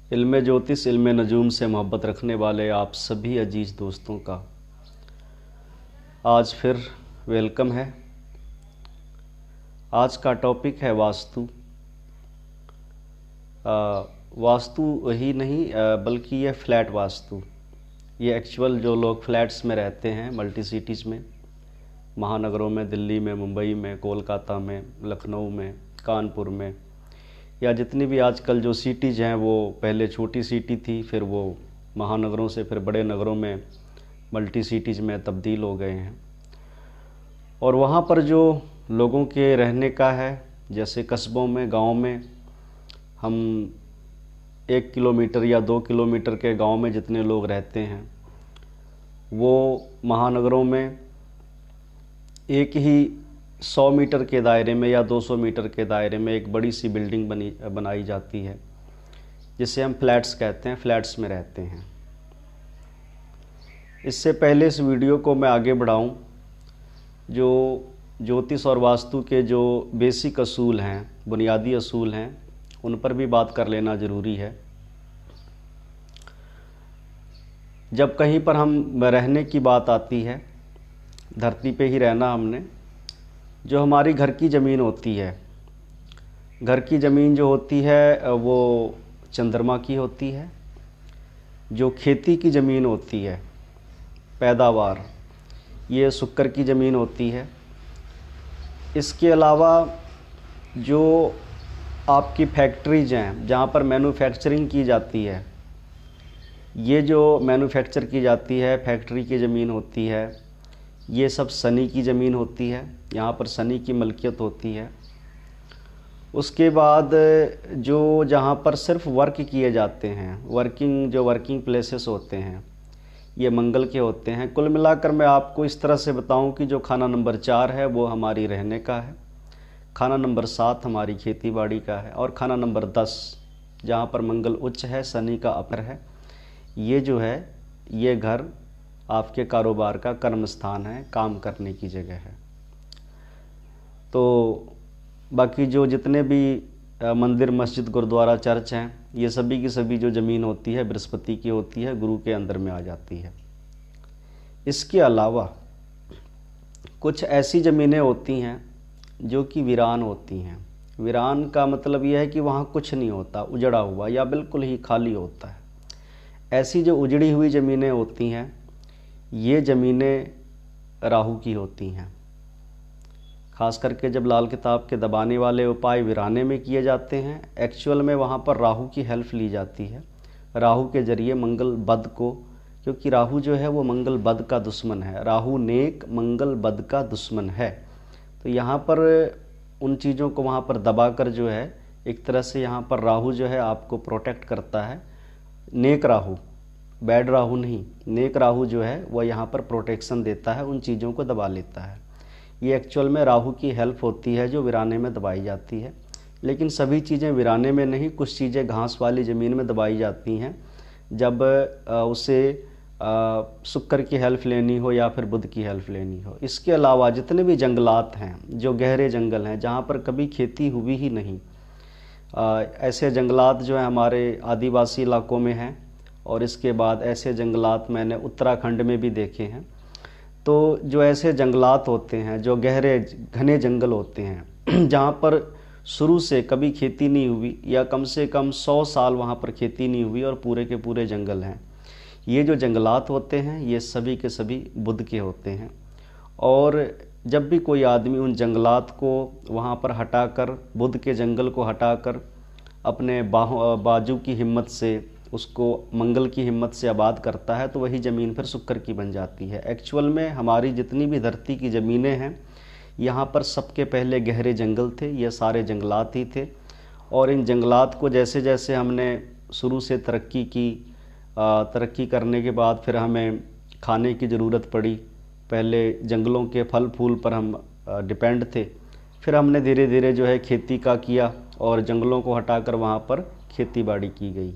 इल्म ज्योतिष इल्म नजूम से मोहब्बत रखने वाले आप सभी अजीज दोस्तों का आज फिर वेलकम है। आज का टॉपिक है वास्तु। वास्तु ही नहीं बल्कि ये फ्लैट वास्तु। ये एक्चुअल जो लोग फ्लैट्स में रहते हैं मल्टी सिटीज़ में, महानगरों में, दिल्ली में, मुंबई में, कोलकाता में, लखनऊ में, कानपुर में, या जितनी भी आजकल जो सिटीज़ हैं वो पहले छोटी सिटी थी, फिर वो महानगरों से फिर बड़े नगरों में मल्टी सिटीज़ में तब्दील हो गए हैं। और वहाँ पर जो लोगों के रहने का है, जैसे कस्बों में, गांव में, हम 1 किलोमीटर या 2 किलोमीटर के गांव में जितने लोग रहते हैं वो महानगरों में एक ही 100 मीटर के दायरे में या 200 मीटर के दायरे में एक बड़ी सी बिल्डिंग बनाई जाती है, जिसे हम फ्लैट्स कहते हैं। फ्लैट्स में रहते हैं। इससे पहले इस वीडियो को मैं आगे बढ़ाऊं, जो ज्योतिष और वास्तु के जो बेसिक असूल हैं, बुनियादी असूल हैं, उन पर भी बात कर लेना ज़रूरी है। जब कहीं पर हम रहने की बात आती है, धरती पे ही रहना हमने, जो हमारी घर की ज़मीन होती है, घर की ज़मीन जो होती है वो चंद्रमा की होती है। जो खेती की ज़मीन होती है, पैदावार, ये शुक्र की ज़मीन होती है। इसके अलावा जो आपकी फैक्ट्रीज हैं जहाँ पर मैन्युफैक्चरिंग की जाती है, ये जो मैन्युफैक्चर की जाती है फैक्ट्री की ज़मीन होती है, ये सब शनि की ज़मीन होती है। यहाँ पर शनि की मलकियत होती है। उसके बाद जो जहाँ पर सिर्फ वर्क किए जाते हैं, वर्किंग प्लेसेस होते हैं, ये मंगल के होते हैं। कुल मिलाकर मैं आपको इस तरह से बताऊं कि जो खाना नंबर 4 है वो हमारी रहने का है, खाना नंबर 7 हमारी खेती बाड़ी का है, और खाना नंबर 10 जहाँ पर मंगल उच्च है, शनि का अपर है, ये जो है ये घर आपके कारोबार का कर्म स्थान है, काम करने की जगह है। तो बाकी जो जितने भी मंदिर, मस्जिद, गुरुद्वारा, चर्च हैं, ये सभी की सभी जो ज़मीन होती है बृहस्पति की होती है, गुरु के अंदर में आ जाती है। इसके अलावा कुछ ऐसी ज़मीनें होती हैं जो कि वीरान होती हैं। वीरान का मतलब यह है कि वहाँ कुछ नहीं होता, उजड़ा हुआ या बिल्कुल ही खाली होता है। ऐसी जो उजड़ी हुई ज़मीनें होती हैं, ये ज़मीनें राहु की होती हैं। ख़ास करके जब लाल किताब के दबाने वाले उपाय वीराने में किए जाते हैं, एक्चुअल में वहाँ पर राहु की हेल्प ली जाती है। राहु के ज़रिए मंगल बद को, क्योंकि राहु जो है वो मंगल बद का दुश्मन है, राहु नेक मंगल बद का दुश्मन है। तो यहाँ पर उन चीज़ों को वहाँ पर दबाकर जो है एक तरह से यहाँ पर राहु जो है आपको प्रोटेक्ट करता है। नेक राहु, बैड राहु नहीं, नेक राहु जो है वह यहाँ पर प्रोटेक्शन देता है, उन चीज़ों को दबा लेता है। ये एक्चुअल में राहु की हेल्प होती है जो वीराने में दबाई जाती है। लेकिन सभी चीज़ें वीराने में नहीं, कुछ चीज़ें घास वाली ज़मीन में दबाई जाती हैं जब उसे शुक्र की हेल्प लेनी हो या फिर बुध की हेल्प लेनी हो। इसके अलावा जितने भी जंगलात हैं, जो गहरे जंगल हैं जहाँ पर कभी खेती हुई ही नहीं, ऐसे जंगलात जो हैं हमारे आदिवासी इलाकों में हैं, और इसके बाद ऐसे जंगलात मैंने उत्तराखंड में भी देखे हैं। तो जो ऐसे जंगलात होते हैं, जो गहरे घने जंगल होते हैं, जहाँ पर शुरू से कभी खेती नहीं हुई या कम से कम 100 साल वहाँ पर खेती नहीं हुई और पूरे के पूरे जंगल हैं, ये जो जंगलात होते हैं ये सभी के सभी बुध के होते हैं। और जब भी कोई आदमी उन जंगलात को वहाँ पर हटाकर, बुध के जंगल को हटाकर अपने बाजू की हिम्मत से, उसको मंगल की हिम्मत से आबाद करता है, तो वही ज़मीन फिर शुक्र की बन जाती है। एक्चुअल में हमारी जितनी भी धरती की ज़मीनें हैं, यहाँ पर सबके पहले गहरे जंगल थे, ये सारे जंगलात ही थे। और इन जंगलात को जैसे जैसे हमने शुरू से तरक्की करने के बाद फिर हमें खाने की ज़रूरत पड़ी। पहले जंगलों के फल फूल पर हम डिपेंड थे, फिर हमने धीरे धीरे जो है खेती का किया और जंगलों को हटाकर वहाँ पर खेती बाड़ी की गई।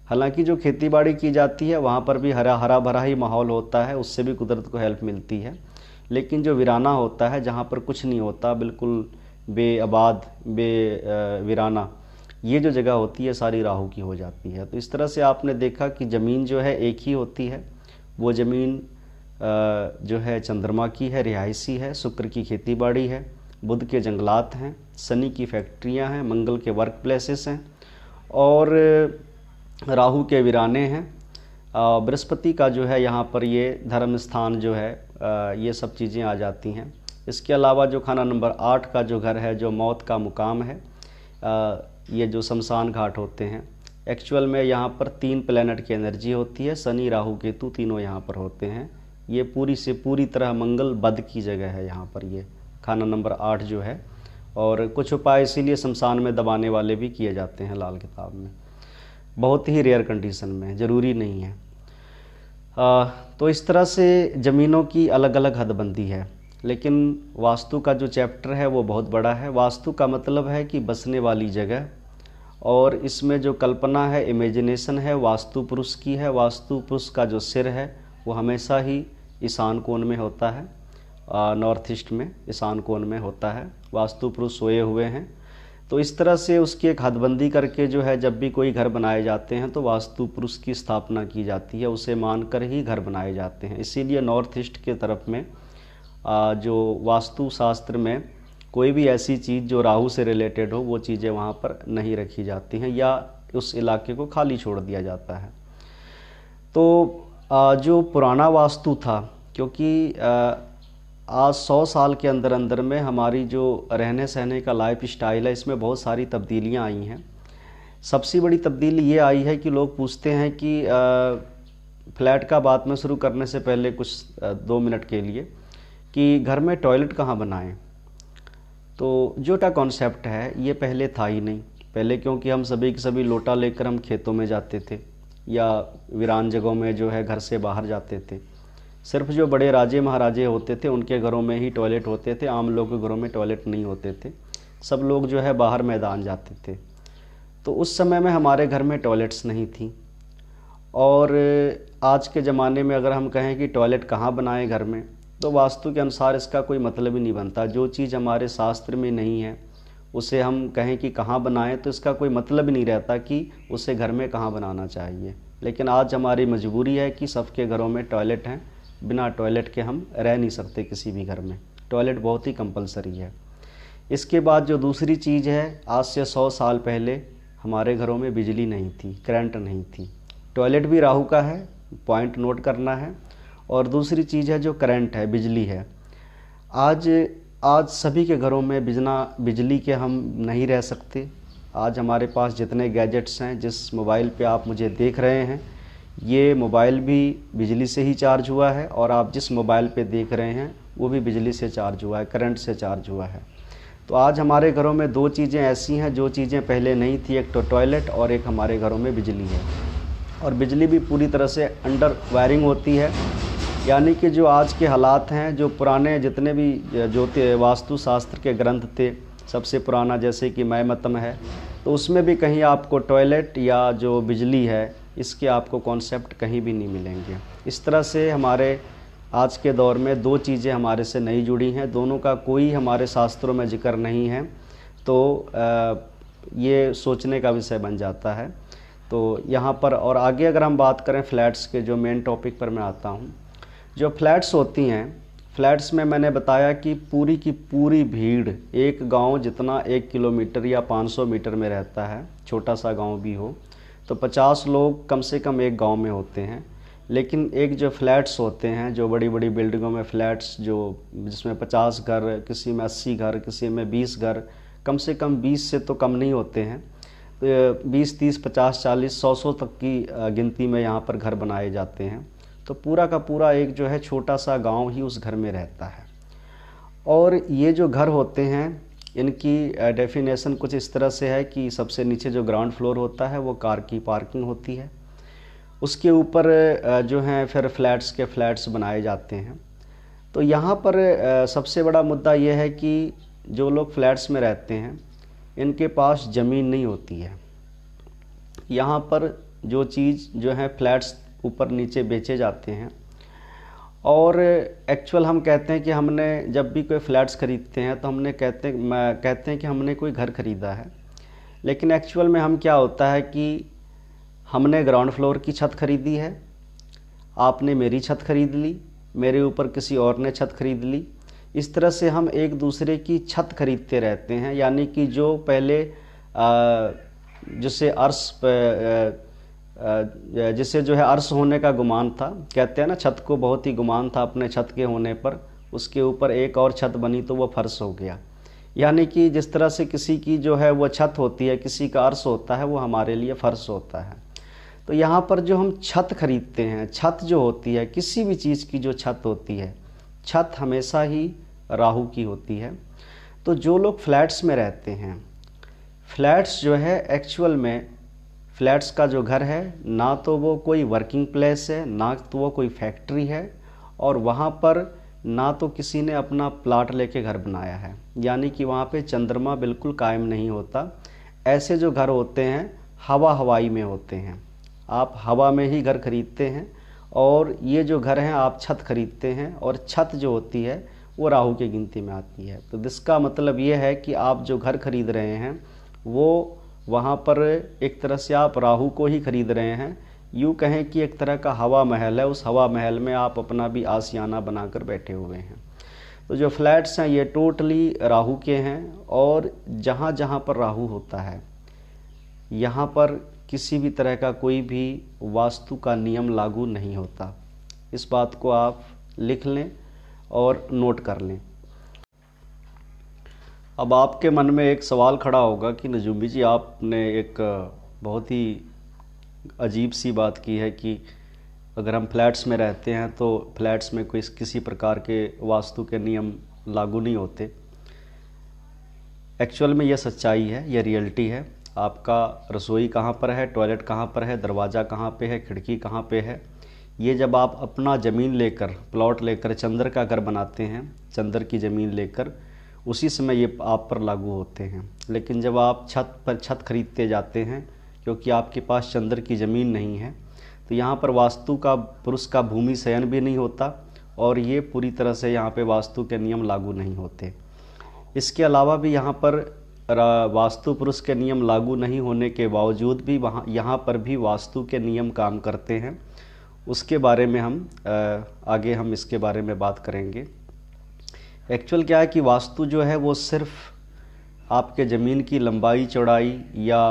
हालांकि जो खेती बाड़ी की जाती है वहाँ पर भी हरा भरा ही माहौल होता है, उससे भी कुदरत को हेल्प मिलती है। लेकिन जो वीराना होता है, जहाँ पर कुछ नहीं होता, बिल्कुल बेआबाद, वीराना, ये जो जगह होती है सारी राहु की हो जाती है। तो इस तरह से आपने देखा कि ज़मीन जो है एक ही होती है, वो ज़मीन जो है चंद्रमा की है, रिहायशी है, शुक्र की खेती बाड़ी है, बुध के जंगलात हैं, शनि की फैक्ट्रियां हैं, मंगल के वर्क प्लेसेस हैं और राहु के वीराने हैं, बृहस्पति का जो है यहाँ पर ये धर्म स्थान जो है, ये सब चीज़ें आ जाती हैं। इसके अलावा जो खाना नंबर 8 का जो घर है, जो मौत का मुकाम है, ये जो शमशान घाट होते हैं, एक्चुअल में यहाँ पर 3 प्लैनेट की एनर्जी होती है, शनि राहु केतु तीनों यहाँ पर होते हैं। ये पूरी से पूरी तरह मंगल बद की जगह है यहाँ पर, ये खाना नंबर 8 जो है। और कुछ उपाय इसीलिए शमशान में दबाने वाले भी किए जाते हैं लाल किताब में, बहुत ही रेयर कंडीशन में, ज़रूरी नहीं है। तो इस तरह से ज़मीनों की अलग अलग हदबंदी है, लेकिन वास्तु का जो चैप्टर है वो बहुत बड़ा है। वास्तु का मतलब है कि बसने वाली जगह, और इसमें जो कल्पना है, इमेजिनेशन है, वास्तु पुरुष की है। वास्तु पुरुष का जो सिर है वो हमेशा ही ईशान कोण में होता है, नॉर्थ ईस्ट में ईशान कोण में होता है, वास्तु पुरुष सोए हुए हैं। तो इस तरह से उसकी एक हदबंदी करके जो है, जब भी कोई घर बनाए जाते हैं तो वास्तु पुरुष की स्थापना की जाती है, उसे मानकर ही घर बनाए जाते हैं। इसीलिए नॉर्थ ईस्ट के तरफ में जो वास्तु शास्त्र में कोई भी ऐसी चीज़ जो राहु से रिलेटेड हो, वो चीज़ें वहाँ पर नहीं रखी जाती हैं या उस इलाके को खाली छोड़ दिया जाता है। तो जो पुराना वास्तु था, क्योंकि आज 100 साल के अंदर अंदर में हमारी जो रहने सहने का लाइफ स्टाइल है, इसमें बहुत सारी तब्दीलियाँ आई हैं। सबसे बड़ी तब्दीली ये आई है कि लोग पूछते हैं कि फ्लैट का बात में शुरू करने से पहले कुछ 2 मिनट के लिए कि घर में टॉयलेट कहाँ बनाएं। तो जो का कॉन्सेप्ट है ये पहले था ही नहीं। पहले क्योंकि हम सभी के सभी लोटा लेकर हम खेतों में जाते थे या वीरान जगहों में जो है घर से बाहर जाते थे। सिर्फ जो बड़े राजे महाराजे होते थे उनके घरों में ही टॉयलेट होते थे, आम लोगों के घरों में टॉयलेट नहीं होते थे। सब लोग जो है बाहर मैदान जाते थे। तो उस समय में हमारे घर में टॉयलेट्स नहीं थी। और आज के ज़माने में अगर हम कहें कि टॉयलेट कहाँ बनाएं घर में, तो वास्तु के अनुसार इसका कोई मतलब ही नहीं बनता। जो चीज़ हमारे शास्त्र में नहीं है उसे हम कहें कि कहाँ बनाएं, तो इसका कोई मतलब ही नहीं रहता कि उसे घर में कहाँ बनाना चाहिए। लेकिन आज हमारी मजबूरी है कि सबके घरों में टॉयलेट हैं, बिना टॉयलेट के हम रह नहीं सकते किसी भी घर में। टॉयलेट बहुत ही कंपलसरी है। इसके बाद जो दूसरी चीज़ है, आज से 100 साल पहले हमारे घरों में बिजली नहीं थी, करंट नहीं थी। टॉयलेट भी राहु का है, पॉइंट नोट करना है। और दूसरी चीज़ है जो करंट है, बिजली है। आज सभी के घरों में बिना बिजली के हम नहीं रह सकते। आज हमारे पास जितने गैजेट्स हैं, जिस मोबाइल पे आप मुझे देख रहे हैं, ये मोबाइल भी बिजली से ही चार्ज हुआ है, और आप जिस मोबाइल पे देख रहे हैं वो भी बिजली से चार्ज हुआ है, करंट से चार्ज हुआ है। तो आज हमारे घरों में 2 चीज़ें ऐसी हैं जो चीज़ें पहले नहीं थी, एक तो टॉयलेट और एक हमारे घरों में बिजली है। और बिजली भी पूरी तरह से अंडर वायरिंग होती है, यानी कि जो आज के हालात हैं, जो पुराने जितने भी जो वास्तु शास्त्र के ग्रंथ थे, सबसे पुराना जैसे कि मयमतम है, तो उसमें भी कहीं आपको टॉयलेट या जो बिजली है इसके आपको कॉन्सेप्ट कहीं भी नहीं मिलेंगे। इस तरह से हमारे आज के दौर में 2 चीज़ें हमारे से नहीं जुड़ी हैं, दोनों का कोई हमारे शास्त्रों में जिक्र नहीं है। तो ये सोचने का विषय बन जाता है। तो यहाँ पर और आगे अगर हम बात करें फ्लैट्स के, जो मेन टॉपिक पर मैं आता हूँ, जो फ्लैट्स होती हैं, फ्लैट्स में मैंने बताया कि पूरी की पूरी भीड़, एक गांव जितना 1 किलोमीटर या 500 मीटर में रहता है, छोटा सा गांव भी हो तो 50 लोग कम से कम एक गांव में होते हैं। लेकिन एक जो फ्लैट्स होते हैं, जो बड़ी बड़ी बिल्डिंगों में फ्लैट्स जिसमें 50 घर, किसी में 80 घर, किसी में 20 घर, कम से कम 20 से तो कम नहीं होते हैं, 20, 30, 50, 40, 100 तक की गिनती में यहाँ पर घर बनाए जाते हैं। तो पूरा का पूरा एक जो है छोटा सा गांव ही उस घर में रहता है। और ये जो घर होते हैं, इनकी डेफिनेशन कुछ इस तरह से है कि सबसे नीचे जो ग्राउंड फ्लोर होता है वो कार की पार्किंग होती है, उसके ऊपर जो हैं फिर फ्लैट्स के फ्लैट्स बनाए जाते हैं। तो यहाँ पर सबसे बड़ा मुद्दा ये है कि जो लोग फ्लैट्स में रहते हैं इनके पास ज़मीन नहीं होती है। यहाँ पर जो चीज़ जो है फ्लैट्स ऊपर नीचे बेचे जाते हैं। और एक्चुअल हम कहते हैं कि हमने जब भी कोई फ्लैट्स ख़रीदते हैं तो हमने कहते हैं कि हमने कोई घर ख़रीदा है। लेकिन एक्चुअल में हम क्या होता है कि हमने ग्राउंड फ्लोर की छत खरीदी है, आपने मेरी छत खरीद ली, मेरे ऊपर किसी और ने छत खरीद ली। इस तरह से हम एक दूसरे की छत खरीदते रहते हैं। यानी कि जो पहले जिसे जो है अर्श होने का गुमान था, कहते हैं ना छत को बहुत ही गुमान था अपने छत के होने पर, उसके ऊपर एक और छत बनी तो वो फर्श हो गया। यानी कि जिस तरह से किसी की जो है वो छत होती है, किसी का अर्श होता है, वो हमारे लिए फर्श होता है। तो यहाँ पर जो हम छत खरीदते हैं, छत जो होती है, किसी भी चीज़ की जो छत होती है, छत हमेशा ही राहु की होती है। तो जो लोग फ्लैट्स में रहते हैं, फ्लैट्स जो है एक्चुअल में फ्लैट्स का जो घर है, ना तो वो कोई वर्किंग प्लेस है, ना तो वो कोई फैक्ट्री है, और वहाँ पर ना तो किसी ने अपना प्लाट लेके घर बनाया है। यानी कि वहाँ पे चंद्रमा बिल्कुल कायम नहीं होता। ऐसे जो घर होते हैं हवाई में होते हैं, आप हवा में ही घर खरीदते हैं। और ये जो घर हैं आप छत खरीदते हैं, और छत जो होती है वो राहु की गिनती में आती है। तो जिसका मतलब ये है कि आप जो घर खरीद रहे हैं वो वहाँ पर एक तरह से आप राहु को ही खरीद रहे हैं। यूँ कहें कि एक तरह का हवा महल है, उस हवा महल में आप अपना भी आशियाना बनाकर बैठे हुए हैं। तो जो फ्लैट्स हैं ये टोटली राहु के हैं, और जहाँ जहाँ पर राहु होता है यहाँ पर किसी भी तरह का कोई भी वास्तु का नियम लागू नहीं होता। इस बात को आप लिख लें और नोट कर लें। अब आपके मन में एक सवाल खड़ा होगा कि नजूमी जी, आपने एक बहुत ही अजीब सी बात की है कि अगर हम फ्लैट्स में रहते हैं तो फ्लैट्स में कोई किसी प्रकार के वास्तु के नियम लागू नहीं होते। एक्चुअल में यह सच्चाई है, यह रियलिटी है। आपका रसोई कहाँ पर है, टॉयलेट कहाँ पर है, दरवाज़ा कहाँ पे है, खिड़की कहाँ पे है, ये जब आप अपना ज़मीन लेकर, प्लॉट लेकर चंद्र का घर बनाते हैं, चंद्र की ज़मीन लेकर, उसी समय ये आप पर लागू होते हैं। लेकिन जब आप छत खरीदते जाते हैं, क्योंकि आपके पास चंद्र की ज़मीन नहीं है, तो यहाँ पर वास्तु का पुरुष का भूमि शयन भी नहीं होता, और ये पूरी तरह से यहाँ पे वास्तु के नियम लागू नहीं होते। इसके अलावा भी यहाँ पर वास्तु पुरुष के नियम लागू नहीं होने के बावजूद भी यहाँ पर भी वास्तु के नियम काम करते हैं। उसके बारे में हम आगे हम इसके बारे में बात करेंगे। एक्चुअल क्या है कि वास्तु जो है वो सिर्फ आपके ज़मीन की लंबाई चौड़ाई या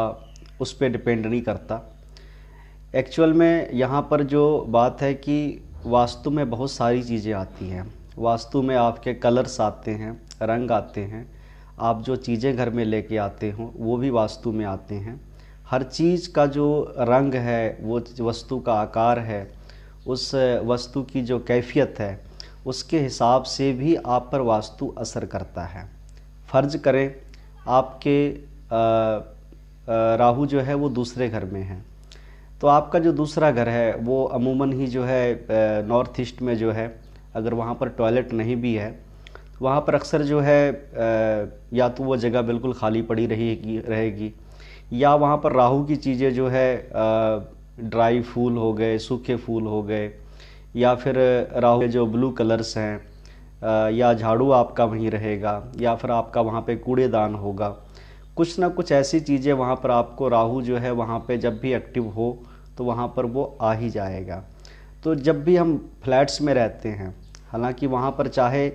उस पर डिपेंड नहीं करता। एक्चुअल में यहाँ पर जो बात है कि वास्तु में बहुत सारी चीज़ें आती हैं। वास्तु में आपके कलर्स आते हैं, रंग आते हैं, आप जो चीज़ें घर में लेके आते हो वो भी वास्तु में आते हैं। हर चीज़ का जो रंग है, वो वस्तु का आकार है, उस वस्तु की जो कैफियत है, उसके हिसाब से भी आप पर वास्तु असर करता है। फ़र्ज करें आपके राहु जो है वो दूसरे घर में है, तो आपका जो दूसरा घर है वो अमूमन ही जो है नॉर्थ ईस्ट में जो है, अगर वहाँ पर टॉयलेट नहीं भी है तो वहाँ पर अक्सर जो है या तो वो जगह बिल्कुल खाली पड़ी रहेगी, या वहाँ पर राहु की चीज़ें जो है ड्राई फूल हो गए, सूखे फूल हो गए, या फिर राहु के जो ब्लू कलर्स हैं, या झाड़ू आपका वहीं रहेगा, या फिर आपका वहाँ पे कूड़ेदान होगा। कुछ ना कुछ ऐसी चीज़ें वहाँ पर आपको राहु जो है वहाँ पे जब भी एक्टिव हो तो वहाँ पर वो आ ही जाएगा। तो जब भी हम फ्लैट्स में रहते हैं, हालांकि वहाँ पर चाहे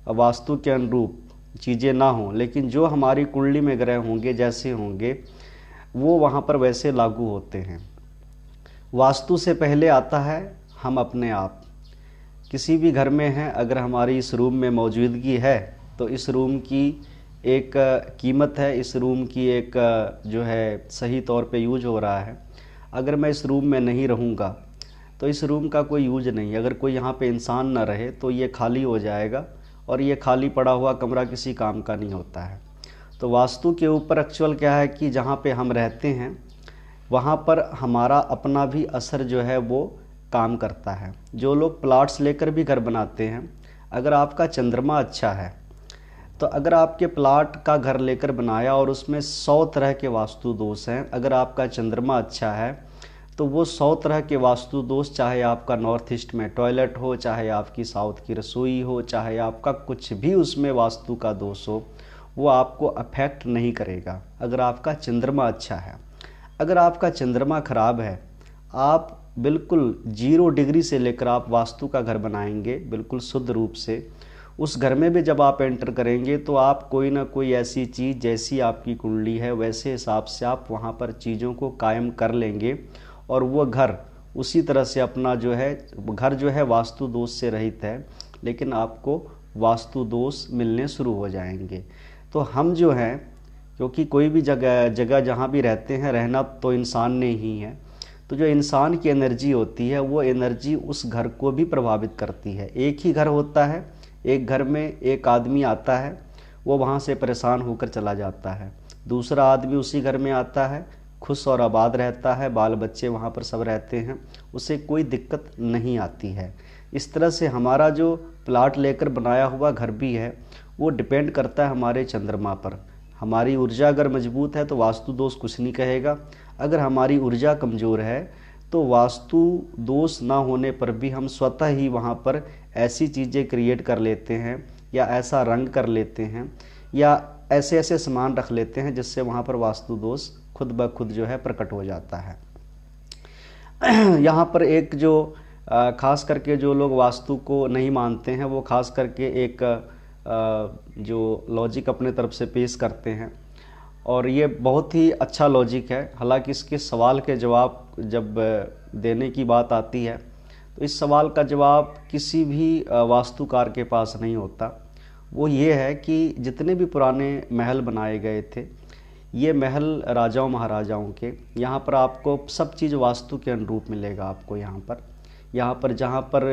वास्तु के अनुरूप चीज़ें ना हों, लेकिन जो हमारी कुंडली में ग्रह होंगे, जैसे होंगे, वो वहाँ पर वैसे लागू होते हैं। वास्तु से पहले आता है हम अपने आप। किसी भी घर में हैं, अगर हमारी इस रूम में मौजूदगी है तो इस रूम की एक कीमत है, इस रूम की एक जो है सही तौर पे यूज हो रहा है। अगर मैं इस रूम में नहीं रहूँगा तो इस रूम का कोई यूज नहीं। अगर कोई यहाँ पे इंसान ना रहे तो ये खाली हो जाएगा, और ये खाली पड़ा हुआ कमरा किसी काम का नहीं होता है। तो वास्तु के ऊपर एक्चुअल क्या है कि जहाँ पे हम रहते हैं वहाँ पर हमारा अपना भी असर जो है वो काम करता है। जो लोग प्लाट्स लेकर भी घर बनाते हैं, अगर आपका चंद्रमा अच्छा है तो अगर आपके प्लाट का घर लेकर बनाया और उसमें 100 तरह के वास्तु दोष हैं, अगर आपका चंद्रमा अच्छा है तो वो 100 तरह के वास्तु दोष, चाहे आपका नॉर्थ ईस्ट में टॉयलेट हो, चाहे आपकी साउथ की रसोई हो, चाहे आपका कुछ भी उसमें वास्तु का दोष हो, वो आपको अफेक्ट नहीं करेगा अगर आपका चंद्रमा अच्छा है। अगर आपका चंद्रमा खराब है, आप बिल्कुल 0 डिग्री से लेकर आप वास्तु का घर बनाएंगे बिल्कुल शुद्ध रूप से, उस घर में भी जब आप एंटर करेंगे तो आप कोई ना कोई ऐसी चीज़, जैसी आपकी कुंडली है वैसे हिसाब से आप वहाँ पर चीज़ों को कायम कर लेंगे और वो घर उसी तरह से अपना जो है, घर जो है वास्तु दोष से रहित है, लेकिन आपको वास्तु दोष मिलने शुरू हो जाएंगे। तो हम जो हैं, क्योंकि कोई भी जगह जहाँ भी रहते हैं, रहना तो इंसान ने ही है, तो जो इंसान की एनर्जी होती है वो एनर्जी उस घर को भी प्रभावित करती है। एक ही घर होता है, एक घर में एक आदमी आता है, वो वहाँ से परेशान होकर चला जाता है, दूसरा आदमी उसी घर में आता है, खुश और आबाद रहता है, बाल बच्चे वहाँ पर सब रहते हैं, उसे कोई दिक्कत नहीं आती है। इस तरह से हमारा जो प्लाट लेकर बनाया हुआ घर भी है वो डिपेंड करता है हमारे चंद्रमा पर। हमारी ऊर्जा अगर मजबूत है तो वास्तु दोष कुछ नहीं कहेगा, अगर हमारी ऊर्जा कमज़ोर है तो वास्तु दोष ना होने पर भी हम स्वतः ही वहाँ पर ऐसी चीज़ें क्रिएट कर लेते हैं या ऐसा रंग कर लेते हैं या ऐसे ऐसे सामान रख लेते हैं जिससे वहाँ पर वास्तु दोष खुद ब खुद जो है प्रकट हो जाता है। यहाँ पर एक जो खास करके जो लोग वास्तु को नहीं मानते हैं वो खास करके एक जो लॉजिक अपने तरफ से पेश करते हैं और ये बहुत ही अच्छा लॉजिक है। हालांकि इसके सवाल के जवाब जब देने की बात आती है तो इस सवाल का जवाब किसी भी वास्तुकार के पास नहीं होता। वो ये है कि जितने भी पुराने महल बनाए गए थे, ये महल राजाओं महाराजाओं के, यहाँ पर आपको सब चीज़ वास्तु के अनुरूप मिलेगा। आपको यहाँ पर जहाँ पर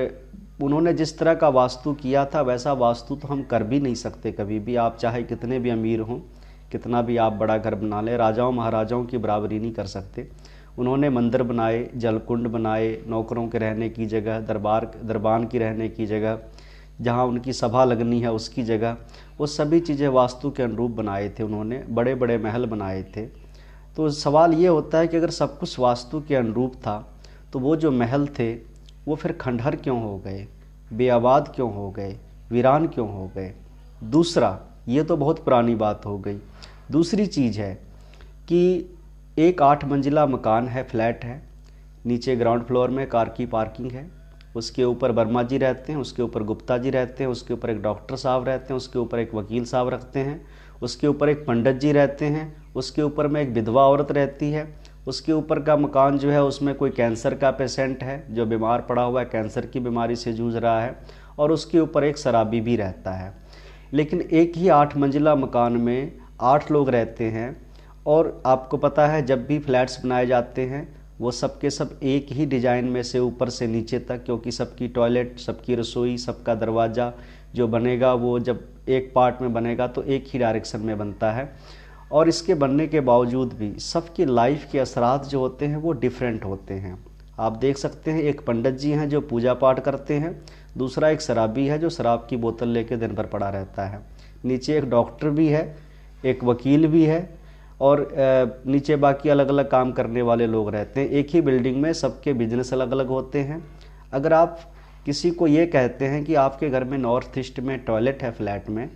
उन्होंने जिस तरह का वास्तु किया था वैसा वास्तु तो हम कर भी नहीं सकते कभी भी। आप चाहे कितने भी अमीर हों, कितना भी आप बड़ा घर बना लें, राजाओं महाराजाओं की बराबरी नहीं कर सकते। उन्होंने मंदिर बनाए, जलकुंड बनाए, नौकरों के रहने की जगह, दरबान की रहने की जगह, जहाँ उनकी सभा लगनी है उसकी जगह, वो सभी चीज़ें वास्तु के अनुरूप बनाए थे। उन्होंने बड़े बड़े महल बनाए थे। तो सवाल ये होता है कि अगर सब कुछ वास्तु के अनुरूप था तो वो जो महल थे वो फिर खंडहर क्यों हो गए, बेआबाद क्यों हो गए, वीरान क्यों हो गए? दूसरा, ये तो बहुत पुरानी बात हो गई। दूसरी चीज़ है कि एक 8 मंजिला मकान है, फ्लैट है, नीचे ग्राउंड फ्लोर में कार की पार्किंग है, उसके ऊपर वर्मा जी रहते हैं, उसके ऊपर गुप्ता जी रहते हैं, उसके ऊपर एक डॉक्टर साहब रहते हैं, उसके ऊपर एक वकील साहब रखते हैं, उसके ऊपर एक पंडित जी रहते हैं, उसके ऊपर में एक विधवा औरत रहती है, उसके ऊपर का मकान जो है उसमें कोई कैंसर का पेशेंट है जो बीमार पड़ा हुआ है, कैंसर की बीमारी से जूझ रहा है, और उसके ऊपर एक शराबी भी रहता है। लेकिन एक ही 8 मंजिला मकान में 8 लोग रहते हैं। और आपको पता है जब भी फ्लैट्स बनाए जाते हैं वो सब के सब एक ही डिज़ाइन में से ऊपर से नीचे तक, क्योंकि सबकी टॉयलेट, सबकी रसोई, सबका दरवाज़ा जो बनेगा वो जब एक पार्ट में बनेगा तो एक ही डायरेक्शन में बनता है। और इसके बनने के बावजूद भी सबकी लाइफ के असरात जो होते हैं वो डिफरेंट होते हैं। आप देख सकते हैं एक पंडित जी हैं जो पूजा पाठ करते हैं, दूसरा एक शराबी है जो शराब की बोतल लेके दिन भर पड़ा रहता है, नीचे एक डॉक्टर भी है, एक वकील भी है, और नीचे बाकी अलग अलग काम करने वाले लोग रहते हैं। एक ही बिल्डिंग में सबके बिजनेस अलग अलग होते हैं। अगर आप किसी को ये कहते हैं कि आपके घर में नॉर्थ ईस्ट में टॉयलेट है फ्लैट में,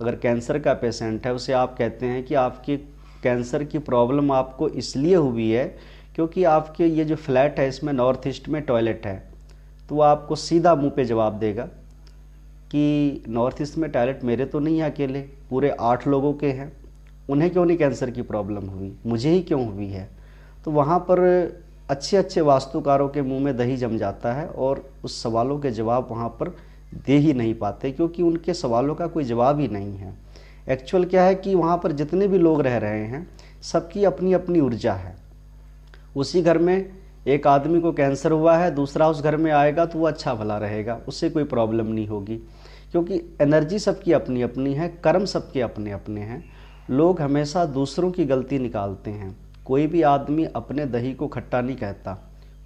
अगर कैंसर का पेशेंट है उसे आप कहते हैं कि आपकी कैंसर की प्रॉब्लम आपको इसलिए हुई है क्योंकि आपके ये जो फ्लैट है इसमें नॉर्थ ईस्ट में टॉयलेट है, तो वो आपको सीधा मुंह पे जवाब देगा कि नॉर्थ ईस्ट में टॉयलेट मेरे तो नहीं है अकेले, पूरे 8 लोगों के हैं, उन्हें क्यों नहीं कैंसर की प्रॉब्लम हुई, मुझे ही क्यों हुई है? तो वहाँ पर अच्छे अच्छे वास्तुकारों के मुंह में दही जम जाता है और उस सवालों के जवाब वहाँ पर दे ही नहीं पाते, क्योंकि उनके सवालों का कोई जवाब ही नहीं है। एक्चुअल क्या है कि वहाँ पर जितने भी लोग रह रहे हैं सबकी अपनी अपनी ऊर्जा है। उसी घर में एक आदमी को कैंसर हुआ है, दूसरा उस घर में आएगा तो वो अच्छा भला रहेगा, उससे कोई प्रॉब्लम नहीं होगी, क्योंकि एनर्जी सबकी अपनी अपनी है, कर्म सबके अपने अपने हैं। लोग हमेशा दूसरों की गलती निकालते हैं। कोई भी आदमी अपने दही को खट्टा नहीं कहता,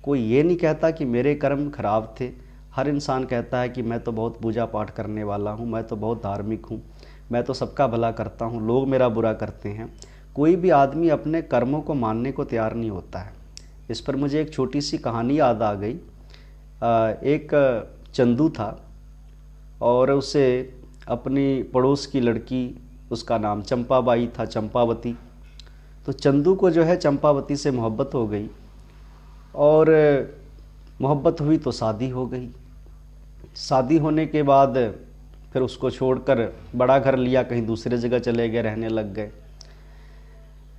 कोई ये नहीं कहता कि मेरे कर्म खराब थे। हर इंसान कहता है कि मैं तो बहुत पूजा पाठ करने वाला हूँ, मैं तो बहुत धार्मिक हूँ, मैं तो सबका भला करता हूँ, लोग मेरा बुरा करते हैं। कोई भी आदमी अपने कर्मों को मानने को तैयार नहीं होता है। इस पर मुझे एक छोटी सी कहानी याद आ गई। एक चंदू था और उसे अपनी पड़ोस की लड़की उसका नाम चंपाबाई था, चंपावती। तो चंदू को जो है चंपावती से मोहब्बत हो गई और मोहब्बत हुई तो शादी हो गई। शादी होने के बाद फिर उसको छोड़कर बड़ा घर लिया, कहीं दूसरे जगह चले गए, रहने लग गए।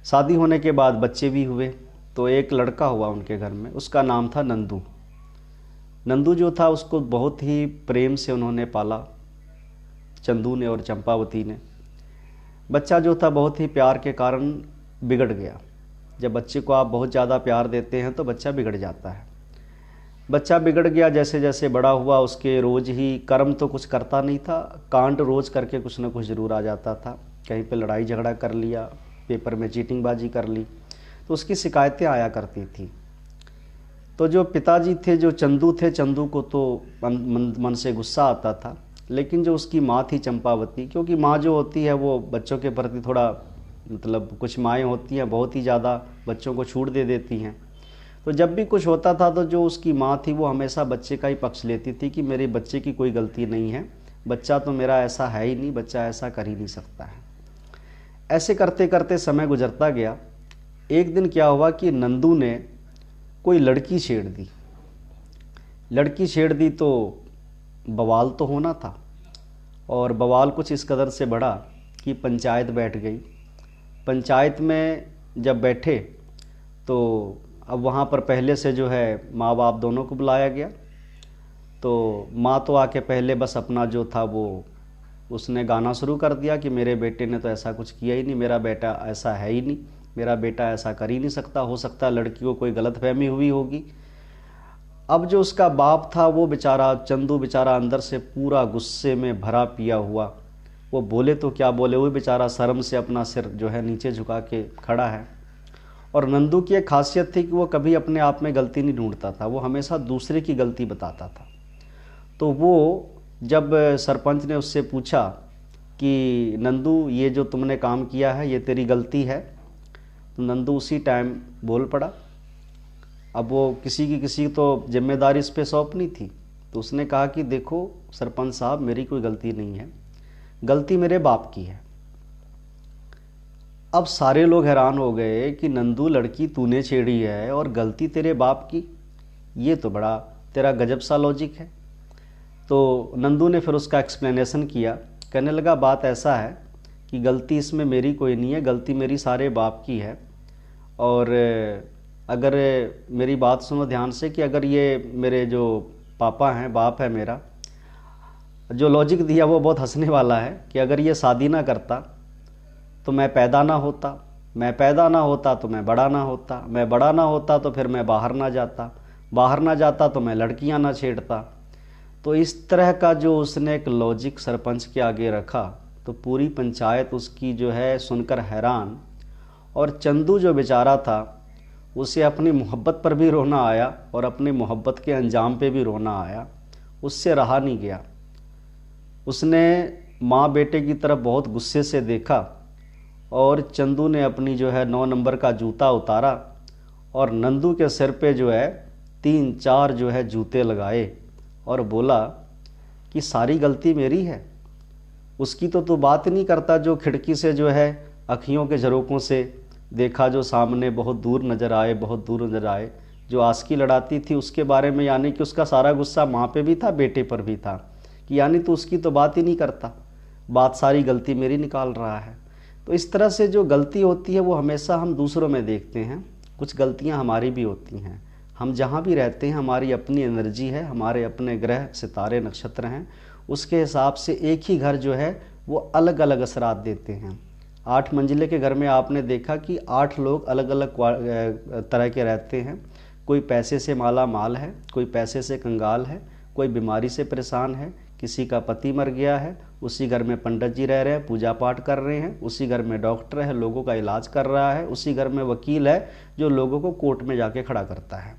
शादी होने के बाद बच्चे भी हुए, तो एक लड़का हुआ उनके घर में, उसका नाम था नंदू। नंदू जो था उसको बहुत ही प्रेम से उन्होंने पाला, चंदू ने और चंपावती ने। बच्चा जो था बहुत ही प्यार के कारण बिगड़ गया। जब बच्चे को आप बहुत ज़्यादा प्यार देते हैं तो बच्चा बिगड़ जाता है। बच्चा बिगड़ गया, जैसे जैसे बड़ा हुआ उसके रोज़ ही, कर्म तो कुछ करता नहीं था, कांड रोज़ करके कुछ ना कुछ ज़रूर आ जाता था। कहीं पे लड़ाई झगड़ा कर लिया, पेपर में चीटिंगबाजी कर ली, तो उसकी शिकायतें आया करती थी। तो जो पिताजी थे, जो चंदू थे, चंदू को तो मन से गुस्सा आता था, लेकिन जो उसकी माँ थी चंपावती, क्योंकि माँ जो होती है वो बच्चों के प्रति थोड़ा, मतलब कुछ माएँ होती हैं बहुत ही ज़्यादा बच्चों को छूट दे देती हैं। तो जब भी कुछ होता था तो जो उसकी माँ थी वो हमेशा बच्चे का ही पक्ष लेती थी कि मेरे बच्चे की कोई गलती नहीं है, बच्चा तो मेरा ऐसा है ही नहीं, बच्चा ऐसा कर ही नहीं सकता है। ऐसे करते करते समय गुजरता गया। एक दिन क्या हुआ कि नंदू ने कोई लड़की छेड़ दी। लड़की छेड़ दी तो बवाल तो होना था, और बवाल कुछ इस कदर से बढ़ा कि पंचायत बैठ गई। पंचायत में जब बैठे तो अब वहाँ पर पहले से जो है माँ बाप दोनों को बुलाया गया। तो माँ तो आके पहले बस अपना जो था वो उसने गाना शुरू कर दिया कि मेरे बेटे ने तो ऐसा कुछ किया ही नहीं, मेरा बेटा ऐसा है ही नहीं, मेरा बेटा ऐसा कर ही नहीं सकता, हो सकता है लड़की को कोई गलतफहमी हुई होगी। अब जो उसका बाप था वो बेचारा, चंदू बेचारा अंदर से पूरा गुस्से में भरा पिया हुआ, वो बोले तो क्या बोले, वो बेचारा शर्म से अपना सिर जो है नीचे झुका के खड़ा है। और नंदू की एक खासियत थी कि वो कभी अपने आप में गलती नहीं ढूंढता था, वो हमेशा दूसरे की गलती बताता था। तो वो जब सरपंच ने उससे पूछा कि नंदू ये जो तुमने काम किया है ये तेरी गलती है, तो नंदू उसी टाइम बोल पड़ा। अब वो किसी तो जिम्मेदारी इस पे सौंपनी थी, तो उसने कहा कि देखो सरपंच साहब, मेरी कोई गलती नहीं है, गलती मेरे बाप की है। अब सारे लोग हैरान हो गए कि नंदू, लड़की तूने छेड़ी है और गलती तेरे बाप की, ये तो बड़ा तेरा गजब सा लॉजिक है। तो नंदू ने फिर उसका एक्सप्लेनेशन किया, कहने लगा बात ऐसा है कि गलती इसमें मेरी कोई नहीं है, गलती मेरी सारे बाप की है। और अगर मेरी बात सुनो ध्यान से कि अगर ये मेरे जो पापा हैं, बाप है मेरा, जो लॉजिक दिया वो बहुत हंसने वाला है कि अगर ये शादी ना करता तो मैं पैदा ना होता, मैं पैदा ना होता तो मैं बड़ा ना होता, मैं बड़ा ना होता तो फिर मैं बाहर ना जाता, बाहर ना जाता तो मैं लड़कियां ना छेड़ता। तो इस तरह का जो उसने एक लॉजिक सरपंच के आगे रखा, तो पूरी पंचायत उसकी जो है सुनकर हैरान। और चंदू जो बेचारा था उसे अपनी मोहब्बत पर भी रोना आया और अपनी मोहब्बत के अंजाम पे भी रोना आया, उससे रहा नहीं गया। उसने माँ बेटे की तरफ बहुत गुस्से से देखा और चंदू ने अपनी जो है 9 नंबर का जूता उतारा और नंदू के सिर पे जो है 3-4 जो है जूते लगाए और बोला कि सारी गलती मेरी है, उसकी तो तू बात नहीं करता, जो खिड़की से जो है अखियों के झरोकों से देखा, जो सामने बहुत दूर नज़र आए, बहुत दूर नज़र आए, जो आस्की लड़ाती थी उसके बारे में, यानी कि उसका सारा गुस्सा माँ पे भी था, बेटे पर भी था कि यानी तो उसकी तो बात ही नहीं करता, बात सारी गलती मेरी निकाल रहा है। तो इस तरह से जो गलती होती है वो हमेशा हम दूसरों में देखते हैं, कुछ गलतियाँ हमारी भी होती हैं। हम जहाँ भी रहते हैं हमारी अपनी एनर्जी है, हमारे अपने ग्रह सितारे नक्षत्र हैं, उसके हिसाब से एक ही घर जो है वो अलग अलग असरात देते हैं। 8 मंजिले के घर में आपने देखा कि 8 लोग अलग अलग तरह के रहते हैं। कोई पैसे से माला माल है, कोई पैसे से कंगाल है, कोई बीमारी से परेशान है, किसी का पति मर गया है, उसी घर में पंडित जी रह रहे हैं, पूजा पाठ कर रहे हैं, उसी घर में डॉक्टर है, लोगों का इलाज कर रहा है, उसी घर में वकील है जो लोगों को कोर्ट में जाके खड़ा करता है।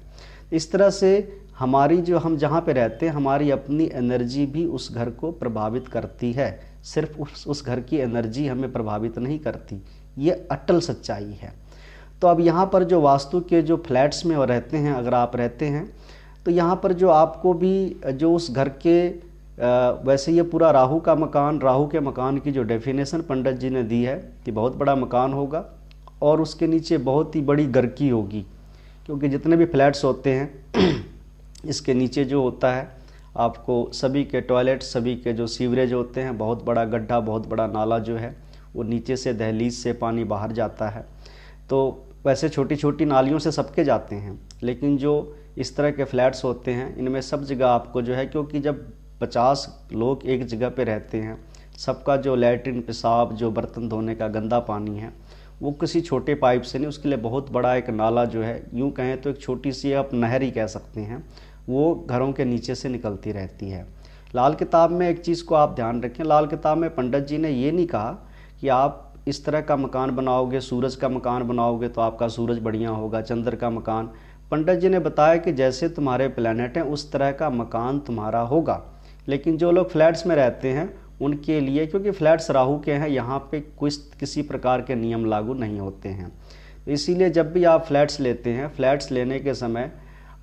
इस तरह से हमारी जो, हम जहाँ पे रहते हैं हमारी अपनी एनर्जी भी उस घर को प्रभावित करती है, सिर्फ उस घर की एनर्जी हमें प्रभावित नहीं करती, ये अटल सच्चाई है। तो अब यहाँ पर जो वास्तु के जो फ्लैट्स में रहते हैं, अगर आप रहते हैं तो यहाँ पर जो आपको भी जो उस घर के वैसे ये पूरा राहु का मकान, राहु के मकान की जो डेफिनेशन पंडित जी ने दी है कि बहुत बड़ा मकान होगा और उसके नीचे बहुत ही बड़ी गर्की होगी, क्योंकि जितने भी फ्लैट्स होते हैं इसके नीचे जो होता है आपको सभी के टॉयलेट, सभी के जो सीवरेज होते हैं, बहुत बड़ा गड्ढा, बहुत बड़ा नाला जो है वो नीचे से दहलीज से पानी बाहर जाता है। तो वैसे छोटी छोटी नालियों से सबके जाते हैं, लेकिन जो इस तरह के फ्लैट्स होते हैं इनमें सब जगह आपको जो है, क्योंकि जब 50 लोग एक जगह पे रहते हैं, सबका जो लैट्रिन, पेशाब, जो बर्तन धोने का गंदा पानी है वो किसी छोटे पाइप से नहीं, उसके लिए बहुत बड़ा एक नाला जो है, यूँ कहें तो एक छोटी सी आप नहर ही कह सकते हैं, वो घरों के नीचे से निकलती रहती है। लाल किताब में एक चीज़ को आप ध्यान रखें, लाल किताब में पंडित जी ने ये नहीं कहा कि आप इस तरह का मकान बनाओगे, सूरज का मकान बनाओगे तो आपका सूरज बढ़िया होगा, चंद्र का मकान। पंडित जी ने बताया कि जैसे तुम्हारे प्लैनेट हैं उस तरह का मकान तुम्हारा होगा। लेकिन जो लोग फ्लैट्स में रहते हैं उनके लिए, क्योंकि फ्लैट्स राहु के हैं, यहाँ पे किसी प्रकार के नियम लागू नहीं होते हैं, तो इसीलिए जब भी आप फ्लैट्स लेते हैं, फ्लैट्स लेने के समय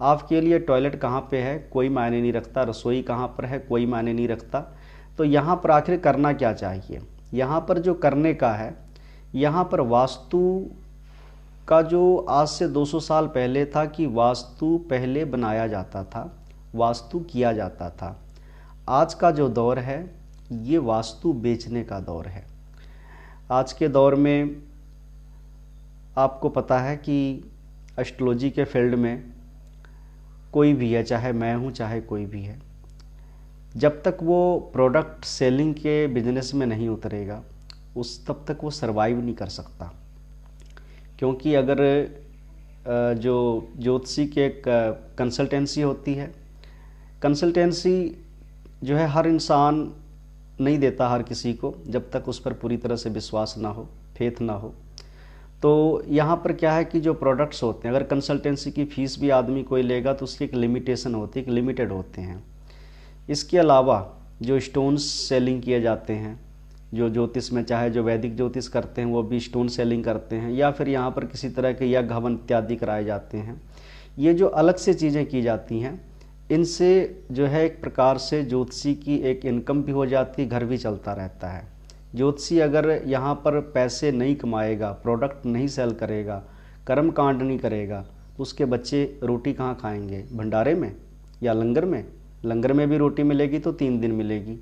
आपके लिए टॉयलेट कहाँ पे है कोई मायने नहीं रखता, रसोई कहाँ पर है कोई मायने नहीं रखता। तो यहाँ पर आखिर करना क्या चाहिए? यहाँ पर जो करने का है, यहाँ पर वास्तु का जो आज से 200 साल पहले था कि वास्तु पहले बनाया जाता था, वास्तु किया जाता था। आज का जो दौर है ये वास्तु बेचने का दौर है। आज के दौर में आपको पता है कि एस्ट्रोलॉजी के फील्ड में कोई भी है, चाहे मैं हूँ चाहे कोई भी है, जब तक वो प्रोडक्ट सेलिंग के बिजनेस में नहीं उतरेगा तब तक वो सरवाइव नहीं कर सकता। क्योंकि अगर जो ज्योतिषी की एक कंसल्टेंसी होती है, कंसल्टेंसी जो है हर इंसान नहीं देता हर किसी को, जब तक उस पर पूरी तरह से विश्वास ना हो, फेथ ना हो। तो यहाँ पर क्या है कि जो प्रोडक्ट्स होते हैं, अगर कंसल्टेंसी की फ़ीस भी आदमी कोई लेगा तो उसकी एक लिमिटेशन होती है, एक लिमिटेड होते हैं। इसके अलावा जो स्टोन्स सेलिंग किए जाते हैं, जो ज्योतिष में चाहे जो वैदिक ज्योतिष करते हैं वो भी स्टोन सेलिंग करते हैं, या फिर यहाँ पर किसी तरह के यज्ञ हवन इत्यादि कराए जाते हैं। ये जो अलग से चीज़ें की जाती हैं, इनसे जो है एक प्रकार से ज्योतिषी की एक इनकम भी हो जाती है, घर भी चलता रहता है। ज्योतिषी अगर यहाँ पर पैसे नहीं कमाएगा, प्रोडक्ट नहीं सेल करेगा, कर्म कांड नहीं करेगा, तो उसके बच्चे रोटी कहाँ खाएंगे? भंडारे में या लंगर में? लंगर में भी रोटी मिलेगी तो 3 दिन मिलेगी,